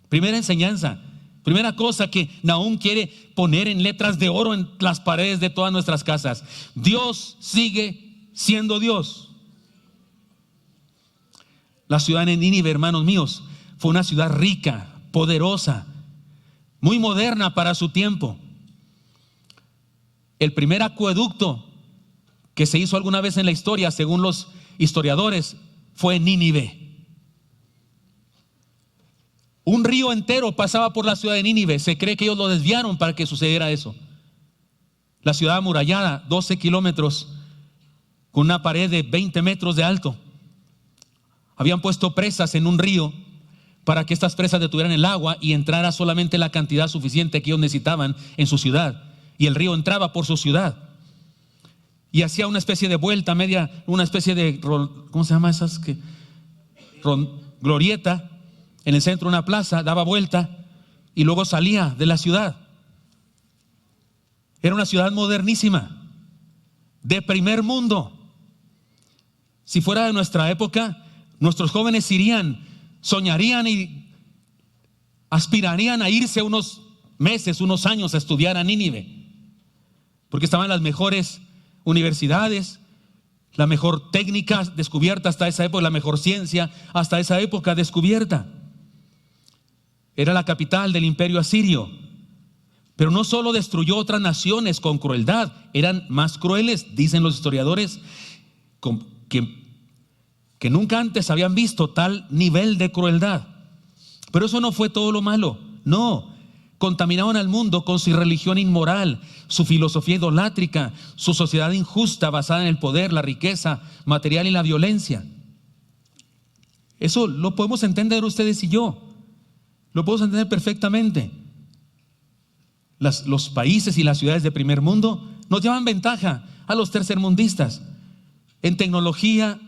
Primera enseñanza, primera cosa que Nahum quiere poner en letras de oro en las paredes de todas nuestras casas: Dios sigue siendo Dios. La ciudad de Nínive, hermanos míos, fue una ciudad rica, poderosa, muy moderna para su tiempo. El primer acueducto que se hizo alguna vez en la historia, según los historiadores, fue en Nínive. Un río entero pasaba por la ciudad de Nínive. Se cree que ellos lo desviaron para que sucediera eso. La ciudad amurallada, 12 kilómetros, con una pared de 20 metros de alto. Habían puesto presas en un río para que estas presas detuvieran el agua y entrara solamente la cantidad suficiente que ellos necesitaban en su ciudad. Y el río entraba por su ciudad y hacía una especie de vuelta media, una especie de, ¿cómo se llama esas? Glorieta en el centro de una plaza, daba vuelta y luego salía de la ciudad. Era una ciudad modernísima, de primer mundo. Si fuera de nuestra época, nuestros jóvenes soñarían y aspirarían a irse unos meses, unos años a estudiar a Nínive, porque estaban las mejores universidades, la mejor técnica descubierta hasta esa época, la mejor ciencia hasta esa época descubierta. Era la capital del imperio asirio. Pero no solo destruyó otras naciones con crueldad, eran más crueles, dicen los historiadores, que nunca antes habían visto tal nivel de crueldad. Pero eso no fue todo lo malo, no. Contaminaron al mundo con su religión inmoral, su filosofía idolátrica, su sociedad injusta basada en el poder, la riqueza material y la violencia. Eso lo podemos entender ustedes y yo, lo podemos entender perfectamente. Los países y las ciudades de primer mundo nos llevan ventaja a los tercermundistas en tecnología,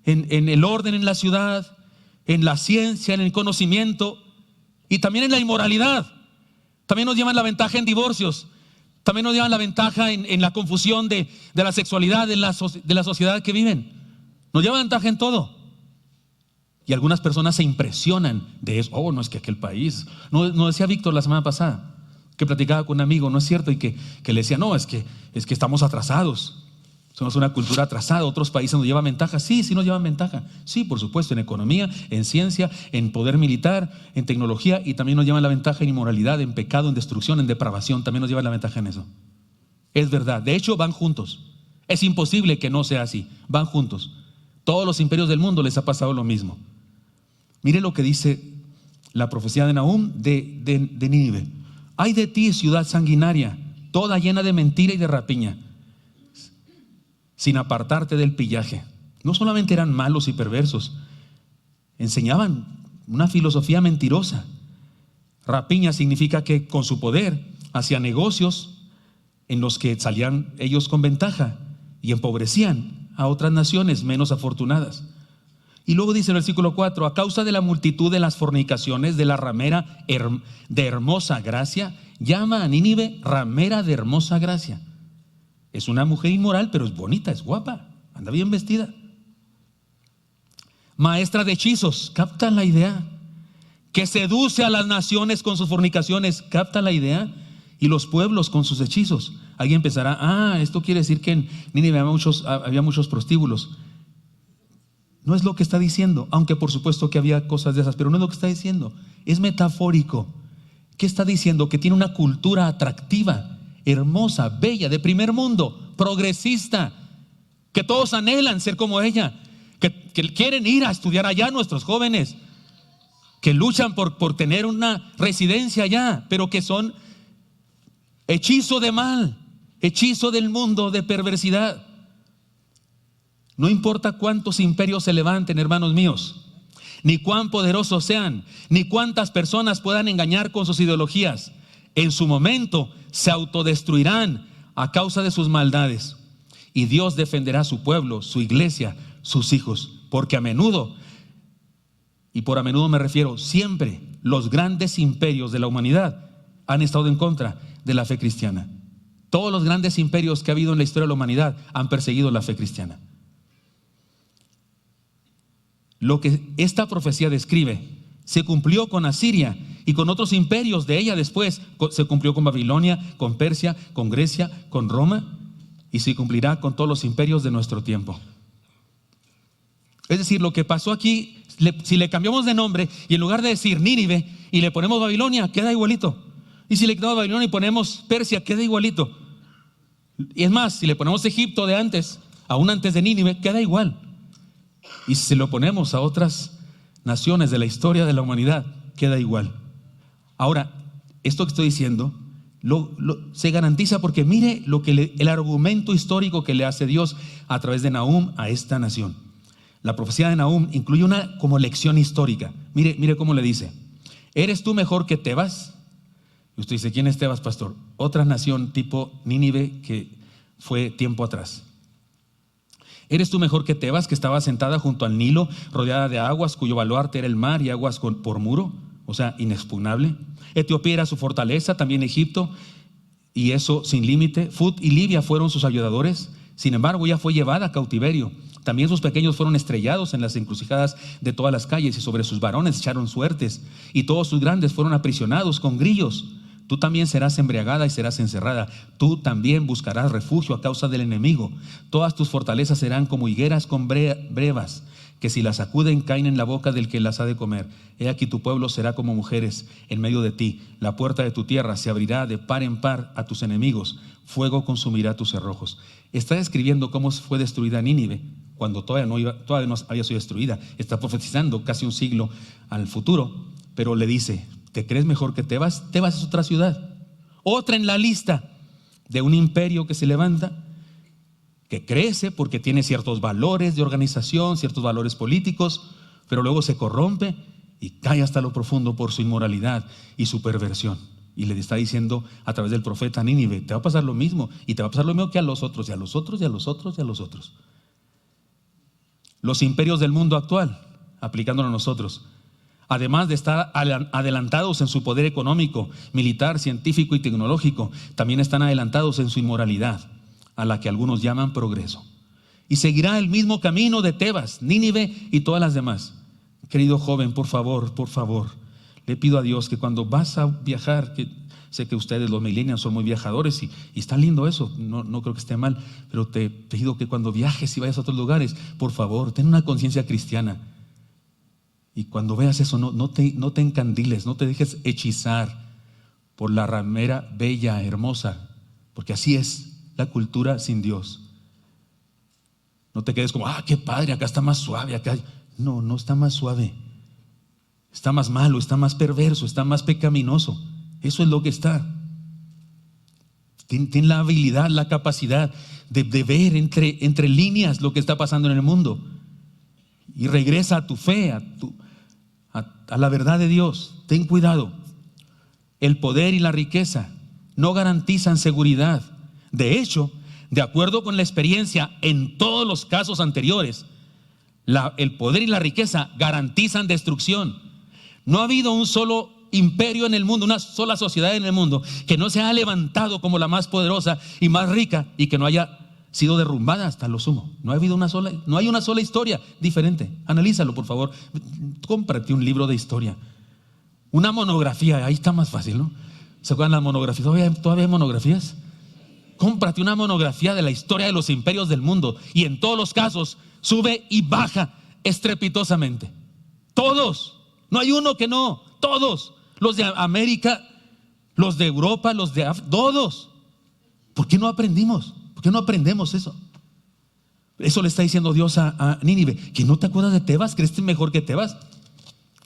en el orden en la ciudad, en la ciencia, en el conocimiento y también en la inmoralidad. También nos llevan la ventaja en divorcios, también nos llevan la ventaja en la confusión de la sexualidad de la sociedad que viven. Nos llevan ventaja en todo. Y algunas personas se impresionan de eso. No es que aquel país, no decía Víctor la semana pasada, que platicaba con un amigo, ¿no es cierto? Y que le decía, no, es que estamos atrasados. Somos una cultura atrasada. Otros países nos llevan ventaja. Sí nos llevan ventaja. Sí, por supuesto, en economía, en ciencia, en poder militar, en tecnología, y también nos llevan la ventaja en inmoralidad, en pecado, en destrucción, en depravación. También nos llevan la ventaja en eso. Es verdad. De hecho, van juntos. Es imposible que no sea así. Van juntos. Todos los imperios del mundo les ha pasado lo mismo. Mire lo que dice la profecía de Nahum de Nínive. Ay de ti, ciudad sanguinaria, toda llena de mentira y de rapiña, sin apartarte del pillaje. No solamente eran malos y perversos, enseñaban una filosofía mentirosa. Rapiña significa que con su poder hacían negocios en los que salían ellos con ventaja y empobrecían a otras naciones menos afortunadas. Y luego dice el versículo 4, a causa de la multitud de las fornicaciones de la ramera de hermosa gracia, llama a Nínive ramera de hermosa gracia. Es una mujer inmoral, pero es bonita, es guapa, anda bien vestida. Maestra de hechizos, ¿capta la idea? Que seduce a las naciones con sus fornicaciones, ¿capta la idea? Y los pueblos con sus hechizos. Alguien pensará, esto quiere decir que en Nínive había muchos prostíbulos. No es lo que está diciendo, aunque por supuesto que había cosas de esas, pero no es lo que está diciendo. Es metafórico. ¿Qué está diciendo? Que tiene una cultura atractiva, hermosa, bella, de primer mundo, progresista, que todos anhelan ser como ella, que quieren ir a estudiar allá nuestros jóvenes, que luchan por tener una residencia allá, pero que son hechizo de mal, hechizo del mundo, de perversidad. No importa cuántos imperios se levanten, hermanos míos, ni cuán poderosos sean, ni cuántas personas puedan engañar con sus ideologías, en su momento se autodestruirán a causa de sus maldades. Y Dios defenderá a su pueblo, su iglesia, sus hijos, porque a menudo, y por a menudo me refiero, siempre los grandes imperios de la humanidad han estado en contra de la fe cristiana. Todos los grandes imperios que ha habido en la historia de la humanidad han perseguido la fe cristiana. Lo que esta profecía describe se cumplió con Asiria y con otros imperios de ella después. Se cumplió con Babilonia, con Persia, con Grecia, con Roma, y se cumplirá con todos los imperios de nuestro tiempo. Es decir, lo que pasó aquí, si le cambiamos de nombre y en lugar de decir Nínive y le ponemos Babilonia, queda igualito. Y si le quitamos Babilonia y ponemos Persia, queda igualito. Y es más, si le ponemos Egipto de antes, aún antes de Nínive, queda igual. Y si se lo ponemos a otras naciones de la historia de la humanidad, queda igual. Ahora, esto que estoy diciendo se garantiza porque mire el argumento histórico que le hace Dios a través de Nahum a esta nación. La profecía de Nahum incluye una como lección histórica. Mire cómo le dice: ¿eres tú mejor que Tebas? Y usted dice: ¿quién es Tebas, pastor? Otra nación tipo Nínive que fue tiempo atrás. ¿Eres tú mejor que Tebas, que estaba sentada junto al Nilo, rodeada de aguas, cuyo baluarte era el mar y aguas por muro? O sea, inexpugnable. Etiopía era su fortaleza, también Egipto, y eso sin límite. Fut y Libia fueron sus ayudadores. Sin embargo, ella fue llevada a cautiverio. También sus pequeños fueron estrellados en las encrucijadas de todas las calles, y sobre sus varones echaron suertes, y todos sus grandes fueron aprisionados con grillos. Tú también serás embriagada y serás encerrada. Tú también buscarás refugio a causa del enemigo. Todas tus fortalezas serán como higueras con brevas, que si las sacuden caen en la boca del que las ha de comer. He aquí tu pueblo será como mujeres en medio de ti. La puerta de tu tierra se abrirá de par en par a tus enemigos. Fuego consumirá tus cerrojos. Está describiendo cómo fue destruida Nínive cuando todavía no había sido destruida. Está profetizando casi un siglo al futuro, pero le dice: ¿te crees mejor que Tebas? Tebas es otra ciudad, otra en la lista de un imperio que se levanta, que crece porque tiene ciertos valores de organización, ciertos valores políticos, pero luego se corrompe y cae hasta lo profundo por su inmoralidad y su perversión. Y le está diciendo a través del profeta Nínive: te va a pasar lo mismo, y te va a pasar lo mismo que a los otros, y a los otros, y a los otros, y a los otros. Los imperios del mundo actual, aplicándolo a nosotros, además de estar adelantados en su poder económico, militar, científico y tecnológico, también están adelantados en su inmoralidad, a la que algunos llaman progreso. Y seguirá el mismo camino de Tebas, Nínive y todas las demás. Querido joven, por favor, le pido a Dios que cuando vas a viajar, que sé que ustedes los millennials son muy viajadores y está lindo eso, no creo que esté mal, pero te pido que cuando viajes y vayas a otros lugares, por favor, ten una conciencia cristiana. Y cuando veas eso, no te encandiles, no te dejes hechizar por la ramera bella, hermosa, porque así es la cultura sin Dios. No te quedes como: qué padre, acá está más suave, acá. No está más suave. Está más malo, está más perverso, está más pecaminoso. Eso es lo que está. Ten la habilidad, la capacidad de ver entre líneas lo que está pasando en el mundo. Y regresa a tu fe, a la verdad de Dios. Ten cuidado. El poder y la riqueza no garantizan seguridad. De hecho, de acuerdo con la experiencia en todos los casos anteriores, el poder y la riqueza garantizan destrucción. No ha habido un solo imperio en el mundo, una sola sociedad en el mundo que no se ha levantado como la más poderosa y más rica y que no haya sido derrumbada hasta lo sumo. No hay una sola historia diferente. Analízalo, por favor. Cómprate un libro de historia, una monografía. Ahí está más fácil, ¿no? ¿Se acuerdan las monografías? ¿Todavía hay monografías? Cómprate una monografía de la historia de los imperios del mundo, y en todos los casos sube y baja estrepitosamente. Todos, no hay uno que no, todos, los de América, los de Europa, los de África, todos. ¿Por qué no aprendimos? ¿Por qué no aprendemos eso? Eso le está diciendo Dios a Nínive. ¿Que no te acuerdas de Tebas? ¿Crees que es mejor que Tebas?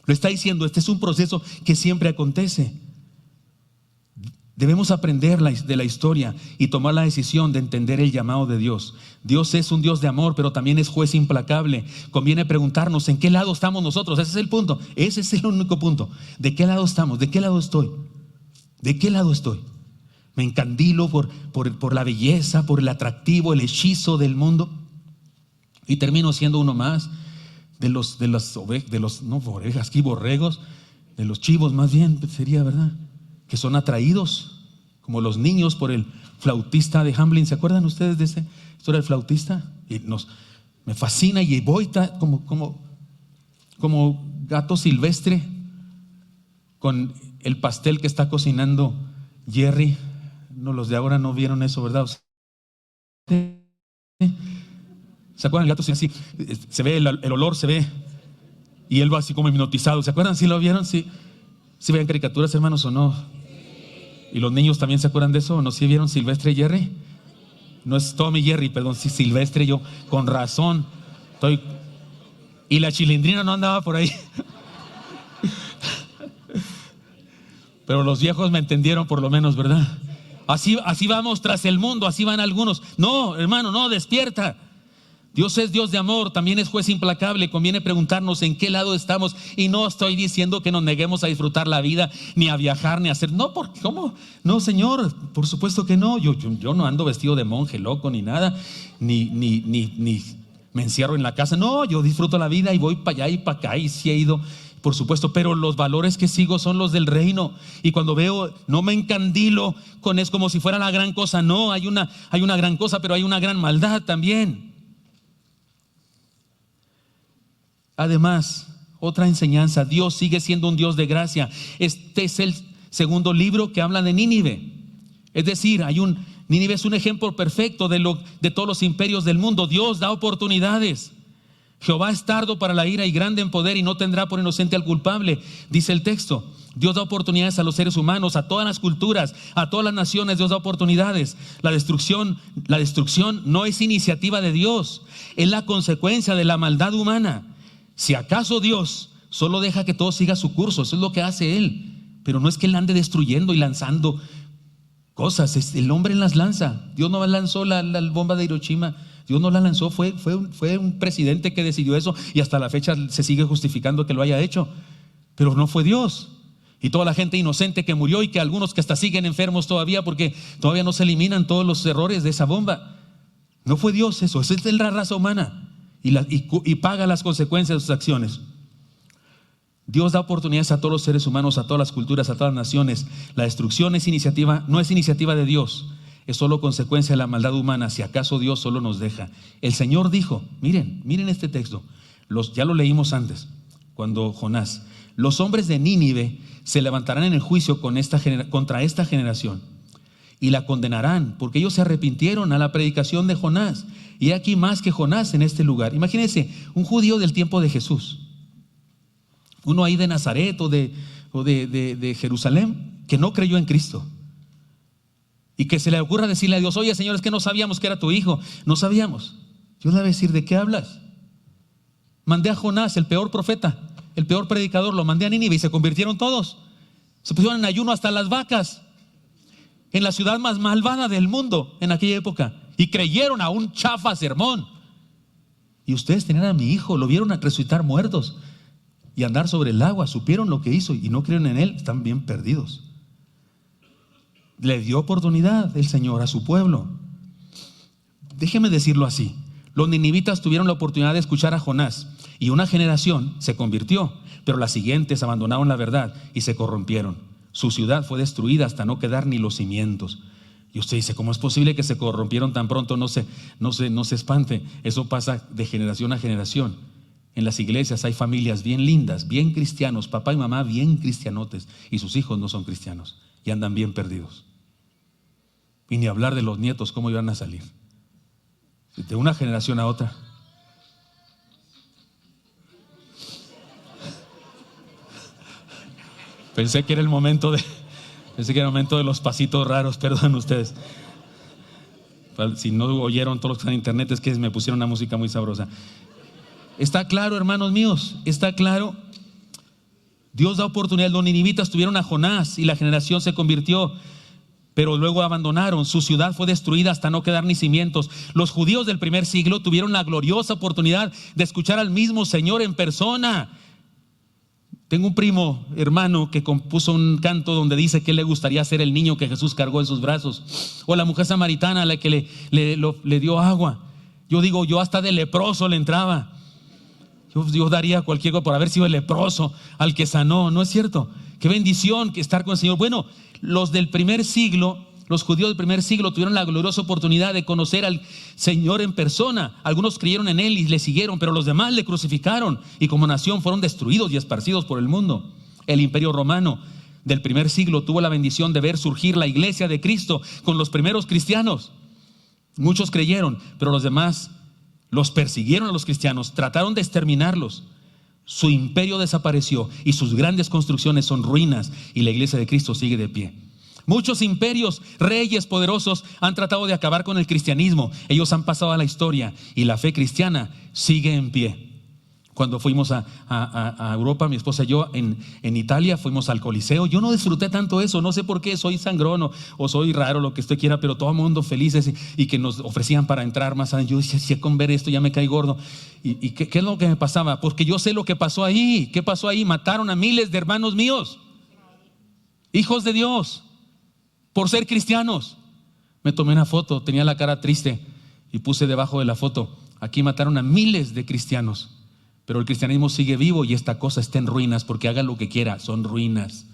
Lo está diciendo, este es un proceso que siempre acontece. Debemos aprender de la historia y tomar la decisión de entender el llamado de Dios. Dios es un Dios de amor, pero también es juez implacable. Conviene preguntarnos en qué lado estamos nosotros. Ese es el punto, ese es el único punto. ¿De qué lado estamos? ¿De qué lado estoy? ¿De qué lado estoy? Me encandilo por la belleza, por el atractivo, el hechizo del mundo, y termino siendo uno más de los borregos, de los chivos más bien sería, ¿verdad? Que son atraídos como los niños por el flautista de Hamelin. ¿Se acuerdan ustedes de esa historia del flautista? Y me fascina y voy como gato silvestre con el pastel que está cocinando Jerry. No, los de ahora no vieron eso, ¿verdad? ¿Se acuerdan? El gato así, se ve el olor, se ve, y él va así como hipnotizado. ¿Se acuerdan? ¿Sí lo vieron? ¿Sí veían caricaturas, hermanos, o no? ¿Y los niños también se acuerdan de eso o no? ¿Sí vieron Silvestre y Jerry? No es Tommy Jerry, perdón, sí, Silvestre. Yo con razón y la Chilindrina no andaba por ahí. Pero los viejos me entendieron por lo menos, ¿verdad? Así vamos tras el mundo, así van algunos. No, hermano, no, despierta. Dios es Dios de amor, también es juez implacable. Conviene preguntarnos en qué lado estamos. Y no estoy diciendo que nos neguemos a disfrutar la vida, ni a viajar, ni a hacer. No, ¿cómo? No, Señor, por supuesto que no. Yo no ando vestido de monje loco ni nada, ni me encierro en la casa. No, yo disfruto la vida y voy para allá y para acá, y sí he ido, por supuesto, pero los valores que sigo son los del reino. Y cuando veo, no me encandilo con es como si fuera la gran cosa. No, hay una gran cosa, pero hay una gran maldad también. Además, otra enseñanza: Dios sigue siendo un Dios de gracia. Este es el segundo libro que habla de Nínive. Es decir, Nínive es un ejemplo perfecto de todos los imperios del mundo. Dios da oportunidades. Jehová es tardo para la ira y grande en poder, y no tendrá por inocente al culpable, dice el texto. Dios da oportunidades a los seres humanos, a todas las culturas, a todas las naciones. Dios da oportunidades. La destrucción no es iniciativa de Dios, es la consecuencia de la maldad humana. Si acaso Dios solo deja que todo siga su curso, eso es lo que hace Él, pero no es que Él ande destruyendo y lanzando cosas. El hombre las lanza. Dios no lanzó la bomba de Hiroshima. Dios no la lanzó, fue un presidente que decidió eso, y hasta la fecha se sigue justificando que lo haya hecho, pero no fue Dios. Y toda la gente inocente que murió, y que algunos que hasta siguen enfermos todavía porque todavía no se eliminan todos los errores de esa bomba. No fue Dios eso, es la raza humana, y paga las consecuencias de sus acciones. Dios da oportunidades a todos los seres humanos, a todas las culturas, a todas las naciones. La destrucción no es iniciativa de Dios, es solo consecuencia de la maldad humana. Si acaso Dios solo nos deja. El Señor dijo, miren este texto, ya lo leímos antes, cuando Jonás: los hombres de Nínive se levantarán en el juicio contra esta generación y la condenarán, porque ellos se arrepintieron a la predicación de Jonás. Y aquí más que Jonás en este lugar. Imagínense, un judío del tiempo de Jesús, uno ahí de Nazaret o de Jerusalén, que no creyó en Cristo, y que se le ocurra decirle a Dios: oye, Señor, es que no sabíamos que era tu hijo. No sabíamos. Dios le va a decir: ¿de qué hablas? Mandé a Jonás, el peor profeta, el peor predicador, lo mandé a Nínive, y se convirtieron todos. Se pusieron en ayuno hasta las vacas, en la ciudad más malvada del mundo en aquella época, y creyeron a un chafa sermón. Y ustedes tenían a mi hijo, lo vieron resucitar muertos y andar sobre el agua, supieron lo que hizo y no creen en él, están bien perdidos. Le dio oportunidad el Señor a su pueblo. Déjeme decirlo así: los ninivitas tuvieron la oportunidad de escuchar a Jonás, y una generación se convirtió, pero las siguientes abandonaron la verdad y se corrompieron. Su ciudad fue destruida hasta no quedar ni los cimientos. Y usted dice: ¿cómo es posible que se corrompieron tan pronto? No se espante, eso pasa de generación a generación. En las iglesias hay familias bien lindas, bien cristianos, papá y mamá bien cristianotes, y sus hijos no son cristianos y andan bien perdidos. Y ni hablar de los nietos, cómo iban a salir de una generación a otra. Pensé que era el momento de los pasitos raros, perdón ustedes. Si no oyeron todos los que están en internet, es que me pusieron una música muy sabrosa. Está claro, hermanos míos, está claro. Dios da oportunidad. Los ninivitas tuvieron a Jonás y la generación se convirtió, pero luego abandonaron. Su ciudad fue destruida hasta no quedar ni cimientos. Los judíos del primer siglo tuvieron la gloriosa oportunidad de escuchar al mismo Señor en persona. Tengo un primo hermano que compuso un canto donde dice que le gustaría ser el niño que Jesús cargó en sus brazos, o la mujer samaritana a la que le dio agua. Yo digo, yo hasta de leproso le entraba. Yo daría cualquier cosa por haber sido el leproso al que sanó. ¿No es cierto? Qué bendición que estar con el Señor. Bueno, los del primer siglo, los judíos del primer siglo tuvieron la gloriosa oportunidad de conocer al Señor en persona. Algunos creyeron en Él y le siguieron, pero los demás le crucificaron y como nación fueron destruidos y esparcidos por el mundo. El Imperio Romano del primer siglo tuvo la bendición de ver surgir la iglesia de Cristo con los primeros cristianos. Muchos creyeron, pero los demás los persiguieron a los cristianos, trataron de exterminarlos. Su imperio desapareció y sus grandes construcciones son ruinas y la iglesia de Cristo sigue de pie. Muchos imperios, reyes poderosos han tratado de acabar con el cristianismo. Ellos han pasado a la historia y la fe cristiana sigue en pie. Cuando fuimos a Europa, mi esposa y yo, en Italia, fuimos al Coliseo. Yo no disfruté tanto eso, no sé por qué, soy sangrón o soy raro, lo que usted quiera, pero todo el mundo felices y que nos ofrecían para entrar más adentro. Yo decía, si con ver esto ya me caí gordo. ¿Y qué es lo que me pasaba? Porque yo sé lo que pasó ahí. ¿Qué pasó ahí? Mataron a miles de hermanos míos, hijos de Dios, por ser cristianos. Me tomé una foto, tenía la cara triste y puse debajo de la foto, aquí mataron a miles de cristianos. Pero el cristianismo sigue vivo y esta cosa está en ruinas, porque haga lo que quiera, son ruinas.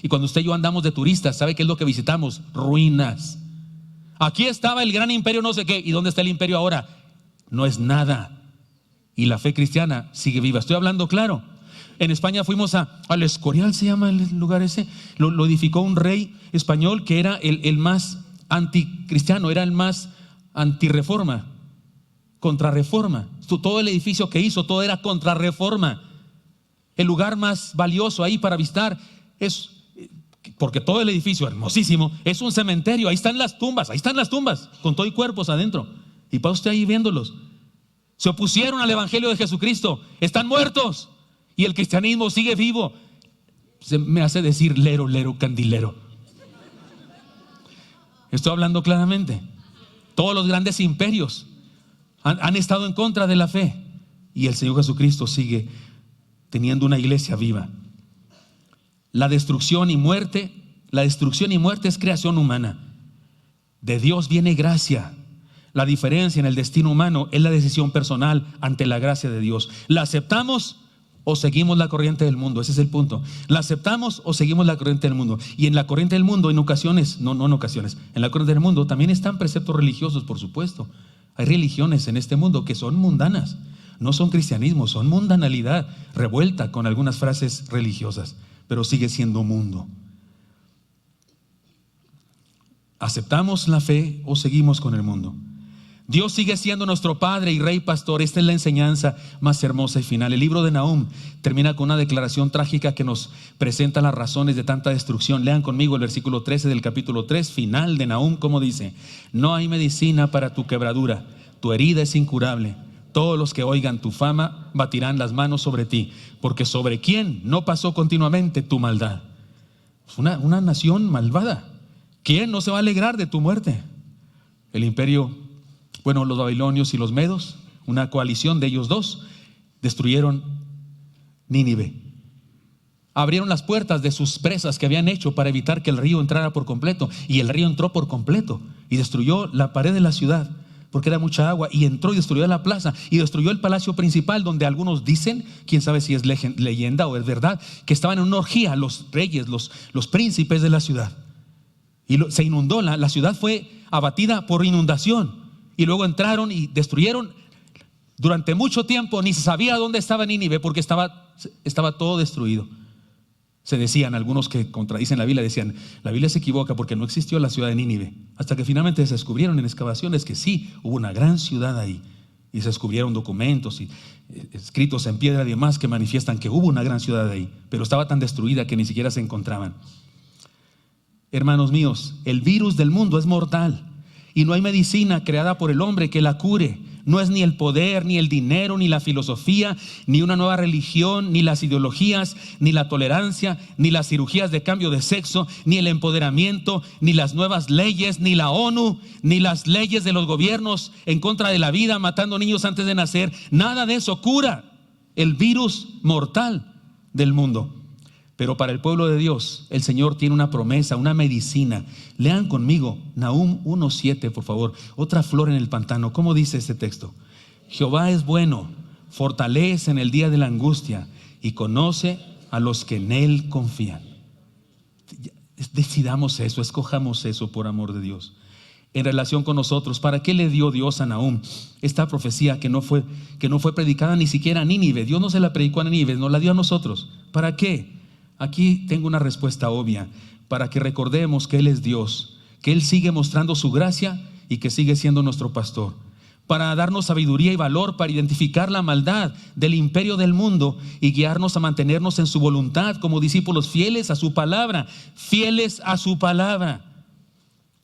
Y cuando usted y yo andamos de turistas, ¿sabe qué es lo que visitamos? Ruinas. Aquí estaba el gran imperio no sé qué, ¿y dónde está el imperio ahora? No es nada. Y la fe cristiana sigue viva. Estoy hablando claro. En España fuimos al Escorial, se llama el lugar ese. Lo edificó un rey español que era el más anticristiano, era el más antirreforma, contrarreforma. Todo el edificio que hizo, todo era contrarreforma. El lugar más valioso ahí para visitar es, porque todo el edificio hermosísimo, es un cementerio. Ahí están las tumbas, con todo y cuerpos adentro. Y para usted ahí viéndolos. Se opusieron al evangelio de Jesucristo, están muertos. Y el cristianismo sigue vivo. Se me hace decir lero, lero, candilero. Estoy hablando claramente. Todos los grandes imperios han estado en contra de la fe y el Señor Jesucristo sigue teniendo una iglesia viva. La destrucción y muerte es creación humana. De Dios viene gracia. La diferencia en el destino humano es la decisión personal ante la gracia de Dios. ¿La aceptamos o seguimos la corriente del mundo? Ese es el punto. ¿La aceptamos o seguimos la corriente del mundo? Y en la corriente del mundo, en la corriente del mundo también están preceptos religiosos, por supuesto. Hay religiones en este mundo que son mundanas, no son cristianismo, son mundanalidad revuelta con algunas frases religiosas, pero sigue siendo mundo. ¿Aceptamos la fe o seguimos con el mundo? Dios sigue siendo nuestro Padre y Rey Pastor. Esta es la enseñanza más hermosa y final. El libro de Nahum termina con una declaración trágica que nos presenta las razones de tanta destrucción. Lean conmigo el versículo 13 del capítulo 3, final de Nahum, como dice: no hay medicina para tu quebradura, tu herida es incurable. Todos los que oigan tu fama batirán las manos sobre ti, porque sobre quién no pasó continuamente tu maldad. Una nación malvada. ¿Quién no se va a alegrar de tu muerte? El imperio, los babilonios y los medos, una coalición de ellos dos, destruyeron Nínive. Abrieron las puertas de sus presas que habían hecho para evitar que el río entrara por completo, y el río entró por completo y destruyó la pared de la ciudad porque era mucha agua, y entró y destruyó la plaza y destruyó el palacio principal, donde algunos dicen, quién sabe si es leyenda o es verdad, que estaban en una orgía los reyes, los príncipes de la ciudad, y se inundó, la ciudad fue abatida por inundación. Y luego entraron y destruyeron. Durante mucho tiempo ni se sabía dónde estaba Nínive, porque estaba todo destruido. Se decían, algunos que contradicen la Biblia, decían, la Biblia se equivoca porque no existió la ciudad de Nínive. Hasta que finalmente se descubrieron en excavaciones que sí, hubo una gran ciudad ahí. Y se descubrieron documentos y escritos en piedra y demás que manifiestan que hubo una gran ciudad ahí, pero estaba tan destruida que ni siquiera se encontraban. Hermanos míos, el virus del mundo es mortal y no hay medicina creada por el hombre que la cure. No es ni el poder, ni el dinero, ni la filosofía, ni una nueva religión, ni las ideologías, ni la tolerancia, ni las cirugías de cambio de sexo, ni el empoderamiento, ni las nuevas leyes, ni la ONU, ni las leyes de los gobiernos en contra de la vida, matando niños antes de nacer. Nada de eso cura el virus mortal del mundo. Pero para el pueblo de Dios, el Señor tiene una promesa, una medicina. Lean conmigo Nahum 1:7, por favor. Otra flor en el pantano. ¿Cómo dice este texto? Jehová es bueno, fortalece en el día de la angustia y conoce a los que en Él confían. Decidamos eso, escojamos eso por amor de Dios. En relación con nosotros, ¿para qué le dio Dios a Nahum esta profecía que no fue predicada ni siquiera a Nínive? Dios no se la predicó a Nínive, nos la dio a nosotros. ¿Para qué? Aquí tengo una respuesta obvia, para que recordemos que Él es Dios, que Él sigue mostrando su gracia y que sigue siendo nuestro pastor, para darnos sabiduría y valor para identificar la maldad del imperio del mundo y guiarnos a mantenernos en su voluntad como discípulos fieles a su palabra,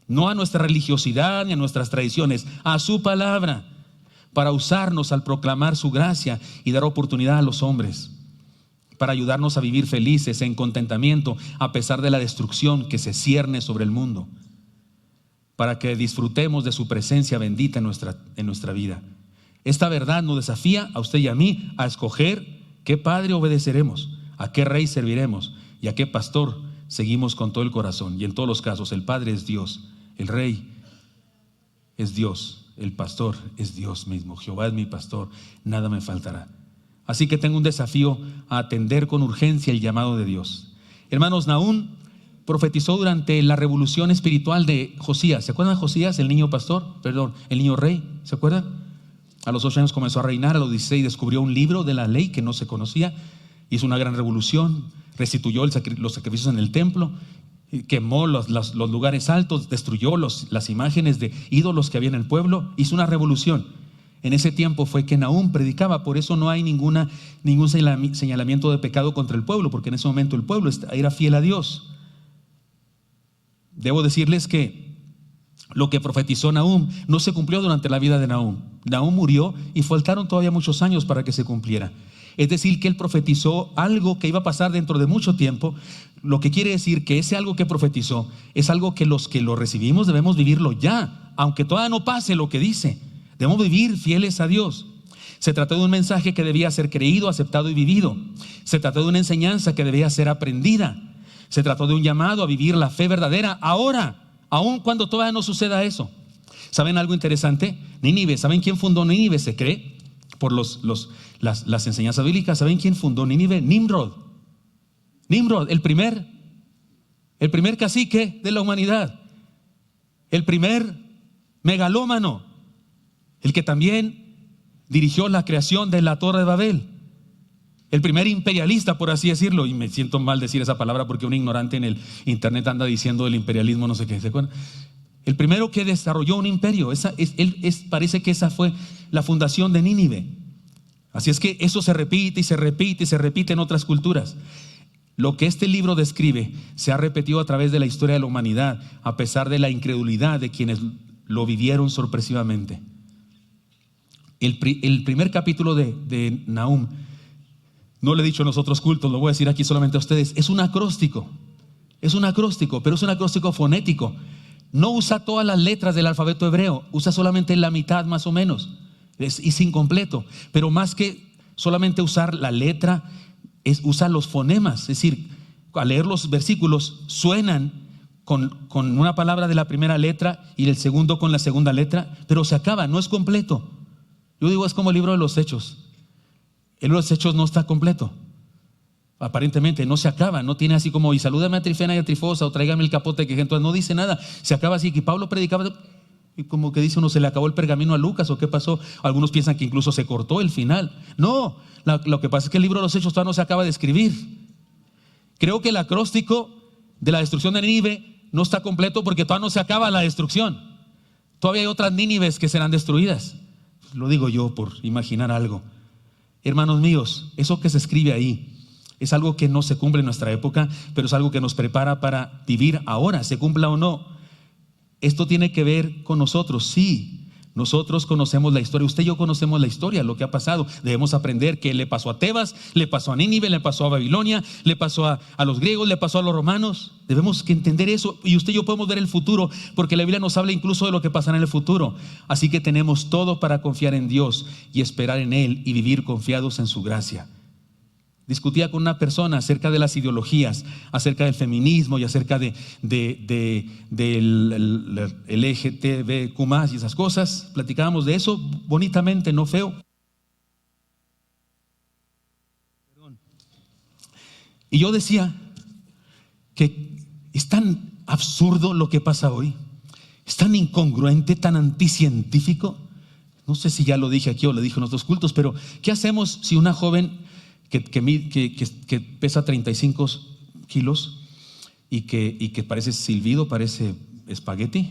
no a nuestra religiosidad ni a nuestras tradiciones, a su palabra, para usarnos al proclamar su gracia y dar oportunidad a los hombres, para ayudarnos a vivir felices en contentamiento a pesar de la destrucción que se cierne sobre el mundo, para que disfrutemos de su presencia bendita en nuestra vida. Esta verdad nos desafía a usted y a mí a escoger qué padre obedeceremos, a qué rey serviremos y a qué pastor seguimos con todo el corazón. Y en todos los casos el Padre es Dios, el Rey es Dios, el pastor es Dios mismo. Jehová es mi pastor, nada me faltará. Así que tengo un desafío a atender con urgencia el llamado de Dios. Hermanos, Nahum profetizó durante la revolución espiritual de Josías. ¿Se acuerdan de Josías, el niño el niño rey? ¿Se acuerdan? A los 8 años comenzó a reinar, a los 16 descubrió un libro de la ley que no se conocía, hizo una gran revolución, restituyó los sacrificios en el templo, quemó los lugares altos, destruyó las imágenes de ídolos que había en el pueblo, hizo una revolución. En ese tiempo fue que Nahum predicaba, por eso no hay ningún señalamiento de pecado contra el pueblo, porque en ese momento el pueblo era fiel a Dios. Debo decirles que lo que profetizó Nahum no se cumplió durante la vida de Nahum. Nahum murió y faltaron todavía muchos años para que se cumpliera. Es decir, que él profetizó algo que iba a pasar dentro de mucho tiempo, lo que quiere decir que ese algo que profetizó es algo que los que lo recibimos debemos vivirlo ya, aunque todavía no pase lo que dice. Debemos vivir fieles a Dios. Se trató de un mensaje que debía ser creído, aceptado y vivido. Se trató de una enseñanza que debía ser aprendida. Se trató de un llamado a vivir la fe verdadera ahora, aun cuando todavía no suceda eso. ¿Saben algo interesante? Nínive, ¿saben quién fundó Nínive? Se cree por las enseñanzas bíblicas. ¿Saben quién fundó Nínive? Nimrod, el primer cacique de la humanidad, el primer megalómano, el que también dirigió la creación de la Torre de Babel, el primer imperialista, por así decirlo. Y me siento mal decir esa palabra porque un ignorante en el internet anda diciendo el imperialismo, no sé qué. ¿Se acuerdan? El primero que desarrolló un imperio. Parece que esa fue la fundación de Nínive. Así es que eso se repite y se repite y se repite en otras culturas. Lo que este libro describe se ha repetido a través de la historia de la humanidad, a pesar de la incredulidad de quienes lo vivieron sorpresivamente. El primer capítulo de Nahum, no lo he dicho en los otros cultos, lo voy a decir aquí solamente a ustedes, es un acróstico, pero es un acróstico fonético. No usa todas las letras del alfabeto hebreo, usa solamente la mitad más o menos, es incompleto, pero más que solamente usar la letra, usa los fonemas, es decir, al leer los versículos suenan con una palabra de la primera letra y el segundo con la segunda letra, pero se acaba, no es completo. Yo digo, es como el libro de los Hechos. El libro de los Hechos no está completo. Aparentemente no se acaba, no tiene así como y salúdame a Trifena y a Trifosa o tráigame el capote que entonces no dice nada. Se acaba así que Pablo predicaba y como que dice uno, se le acabó el pergamino a Lucas o qué pasó. Algunos piensan que incluso se cortó el final. No, lo que pasa es que el libro de los Hechos todavía no se acaba de escribir. Creo que el acróstico de la destrucción de Nínive no está completo porque todavía no se acaba la destrucción. Todavía hay otras Nínives que serán destruidas. lo digo yo por imaginar algo. Hermanos míos, eso que se escribe ahí es algo que no se cumple en nuestra época, pero es algo que nos prepara para vivir ahora, se cumpla o no. Esto tiene que ver con nosotros, sí. Nosotros conocemos la historia, usted y yo conocemos la historia, lo que ha pasado. Debemos aprender que le pasó a Tebas, le pasó a Nínive, le pasó a Babilonia, le pasó a los griegos, le pasó a los romanos. Debemos que entender eso, y usted y yo podemos ver el futuro, porque la Biblia nos habla incluso de lo que pasará en el futuro. Así que tenemos todo para confiar en Dios y esperar en Él y vivir confiados en su gracia. Discutía con una persona acerca de las ideologías, acerca del feminismo y acerca del LGTBQ y esas cosas. Platicábamos de eso bonitamente, no feo. Y yo decía que es tan absurdo lo que pasa hoy, es tan incongruente, tan anticientífico. No sé si ya lo dije aquí o lo dije en otros cultos, pero ¿qué hacemos si una joven que pesa 35 kilos y que parece silbido, parece espagueti,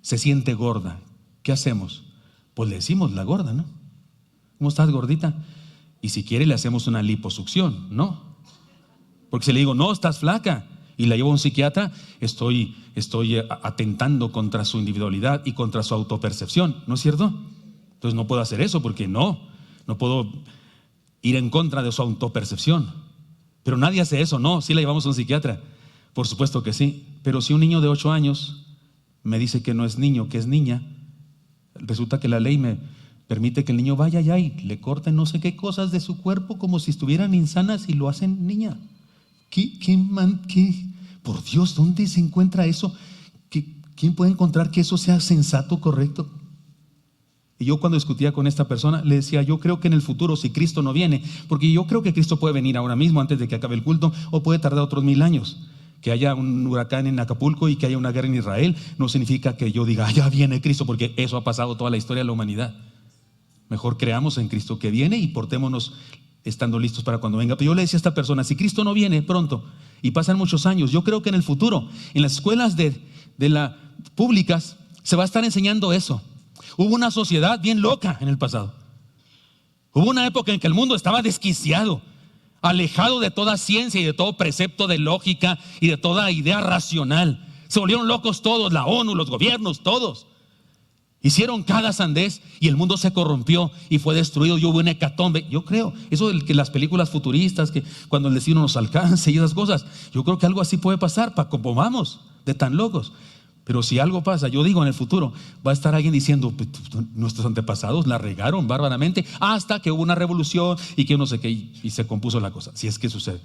se siente gorda? ¿Qué hacemos? Pues le decimos la gorda, ¿no? ¿Cómo estás, gordita? Y si quiere le hacemos una liposucción, ¿no? Porque si le digo, no, estás flaca, y la llevo a un psiquiatra, estoy atentando contra su individualidad y contra su autopercepción, ¿no es cierto? Entonces no puedo hacer eso porque no puedo ir en contra de su autopercepción. Pero nadie hace eso, ¿no? Sí la llevamos a un psiquiatra, por supuesto que sí. Pero si un niño de 8 años me dice que no es niño, que es niña, resulta que la ley me permite que el niño vaya allá y le corten no sé qué cosas de su cuerpo como si estuvieran insanas y lo hacen niña. ¿Qué? Por Dios, ¿dónde se encuentra eso? ¿Quién puede encontrar que eso sea sensato, correcto? Y yo cuando discutía con esta persona le decía, yo creo que en el futuro, si Cristo no viene, porque yo creo que Cristo puede venir ahora mismo antes de que acabe el culto, o puede tardar otros 1000 años. Que haya un huracán en Acapulco y que haya una guerra en Israel no significa que yo diga, ya viene Cristo, porque eso ha pasado toda la historia de la humanidad. Mejor creamos en Cristo que viene y portémonos estando listos para cuando venga. Pero yo le decía a esta persona, si Cristo no viene pronto y pasan muchos años, yo creo que en el futuro, en las escuelas públicas, se va a estar enseñando eso. Hubo una sociedad bien loca en el pasado. Hubo una época en que el mundo estaba desquiciado, alejado de toda ciencia y de todo precepto de lógica y de toda idea racional. Se volvieron locos todos, la ONU, los gobiernos, todos. Hicieron cada sandez y el mundo se corrompió y fue destruido y hubo una hecatombe. Yo creo, eso de que las películas futuristas, que cuando el destino nos alcance y esas cosas, yo creo que algo así puede pasar para como vamos de tan locos. Pero si algo pasa, yo digo en el futuro, va a estar alguien diciendo, nuestros antepasados la regaron bárbaramente hasta que hubo una revolución y que no sé qué, y se compuso la cosa, si es que sucede.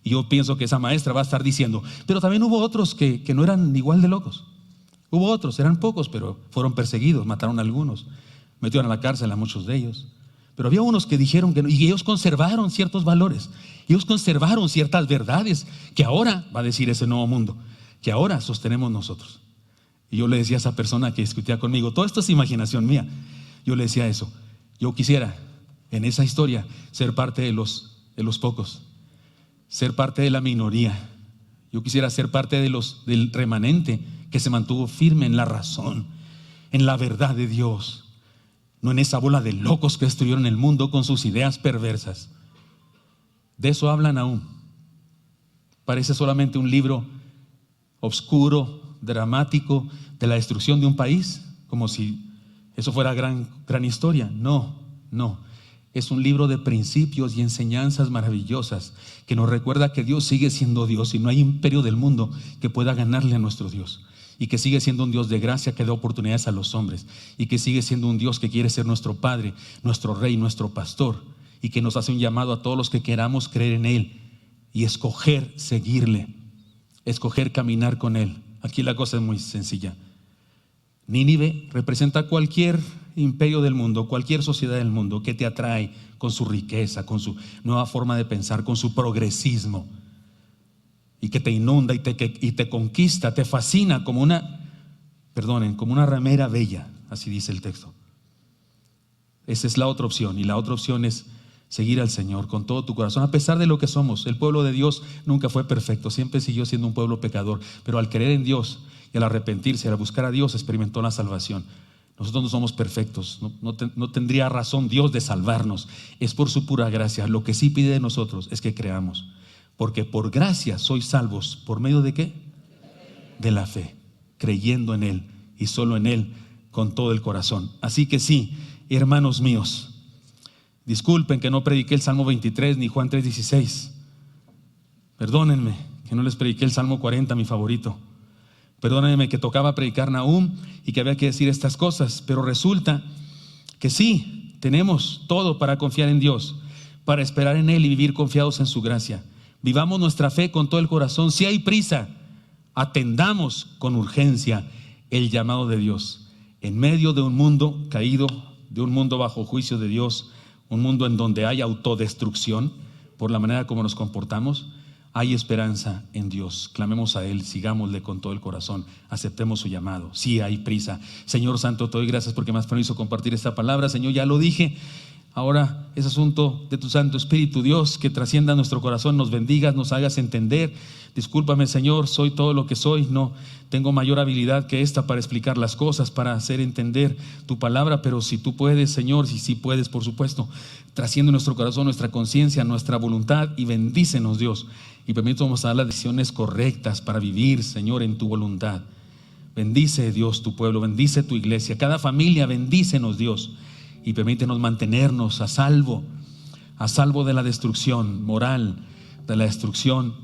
Y yo pienso que esa maestra va a estar diciendo, pero también hubo otros que no eran igual de locos. Hubo otros, eran pocos, pero fueron perseguidos, mataron a algunos, metieron a la cárcel a muchos de ellos. Pero había unos que dijeron que no, y ellos conservaron ciertos valores, ellos conservaron ciertas verdades que ahora, va a decir ese nuevo mundo, que ahora sostenemos nosotros. Y yo le decía a esa persona que discutía conmigo, todo esto es imaginación mía, yo le decía eso, yo quisiera en esa historia ser parte de los pocos, ser parte de la minoría. Yo quisiera ser parte del remanente que se mantuvo firme en la razón, en la verdad de Dios, no en esa bola de locos que destruyeron el mundo con sus ideas perversas. De eso hablan aún. Parece solamente un libro oscuro, dramático, de la destrucción de un país, como si eso fuera gran historia. No. Es un libro de principios y enseñanzas maravillosas que nos recuerda que Dios sigue siendo Dios y no hay imperio del mundo que pueda ganarle a nuestro Dios, y que sigue siendo un Dios de gracia que da oportunidades a los hombres, y que sigue siendo un Dios que quiere ser nuestro Padre, nuestro Rey, nuestro Pastor, y que nos hace un llamado a todos los que queramos creer en Él y escoger seguirle, escoger caminar con Él. Aquí la cosa es muy sencilla. Nínive representa cualquier imperio del mundo, cualquier sociedad del mundo que te atrae con su riqueza, con su nueva forma de pensar, con su progresismo, y que te inunda y te conquista, te fascina como una ramera bella, así dice el texto. Esa es la otra opción, y la otra opción es seguir al Señor con todo tu corazón, a pesar de lo que somos. El pueblo de Dios nunca fue perfecto, siempre siguió siendo un pueblo pecador, pero al creer en Dios y al arrepentirse, al buscar a Dios, experimentó la salvación. Nosotros no somos perfectos, no tendría razón Dios de salvarnos. Es por su pura gracia. Lo que sí pide de nosotros es que creamos. Porque por gracia sois salvos. ¿Por medio de qué? De la fe, creyendo en Él y solo en Él, con todo el corazón. Así que sí, hermanos míos, disculpen que no prediqué el Salmo 23 ni Juan 3:16. Perdónenme que no les prediqué el Salmo 40, mi favorito. Perdónenme que tocaba predicar Nahum y que había que decir estas cosas. Pero resulta que sí, tenemos todo para confiar en Dios, para esperar en Él y vivir confiados en su gracia. Vivamos nuestra fe con todo el corazón. Si hay prisa, atendamos con urgencia el llamado de Dios. En medio de un mundo caído, de un mundo bajo juicio de Dios, un mundo en donde hay autodestrucción por la manera como nos comportamos, hay esperanza en Dios. Clamemos a Él, sigámosle con todo el corazón, aceptemos su llamado. Sí, hay prisa. Señor Santo, te doy gracias porque me has permitido compartir esta palabra. Señor, ya lo dije. Ahora es asunto de tu Santo Espíritu, Dios, que trascienda nuestro corazón, nos bendigas, nos hagas entender. Discúlpame, Señor, soy todo lo que soy, no tengo mayor habilidad que esta para explicar las cosas, para hacer entender tu palabra, pero si tú puedes, Señor, si sí puedes, por supuesto, trasciende nuestro corazón, nuestra conciencia, nuestra voluntad y bendícenos, Dios, y permítanos dar las decisiones correctas para vivir, Señor, en tu voluntad. Bendice, Dios, tu pueblo, bendice tu iglesia, cada familia, bendícenos, Dios, y permítenos mantenernos a salvo de la destrucción moral, de la destrucción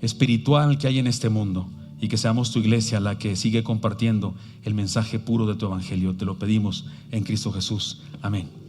espiritual que hay en este mundo, y que seamos tu iglesia la que sigue compartiendo el mensaje puro de tu evangelio. Te lo pedimos en Cristo Jesús. Amén.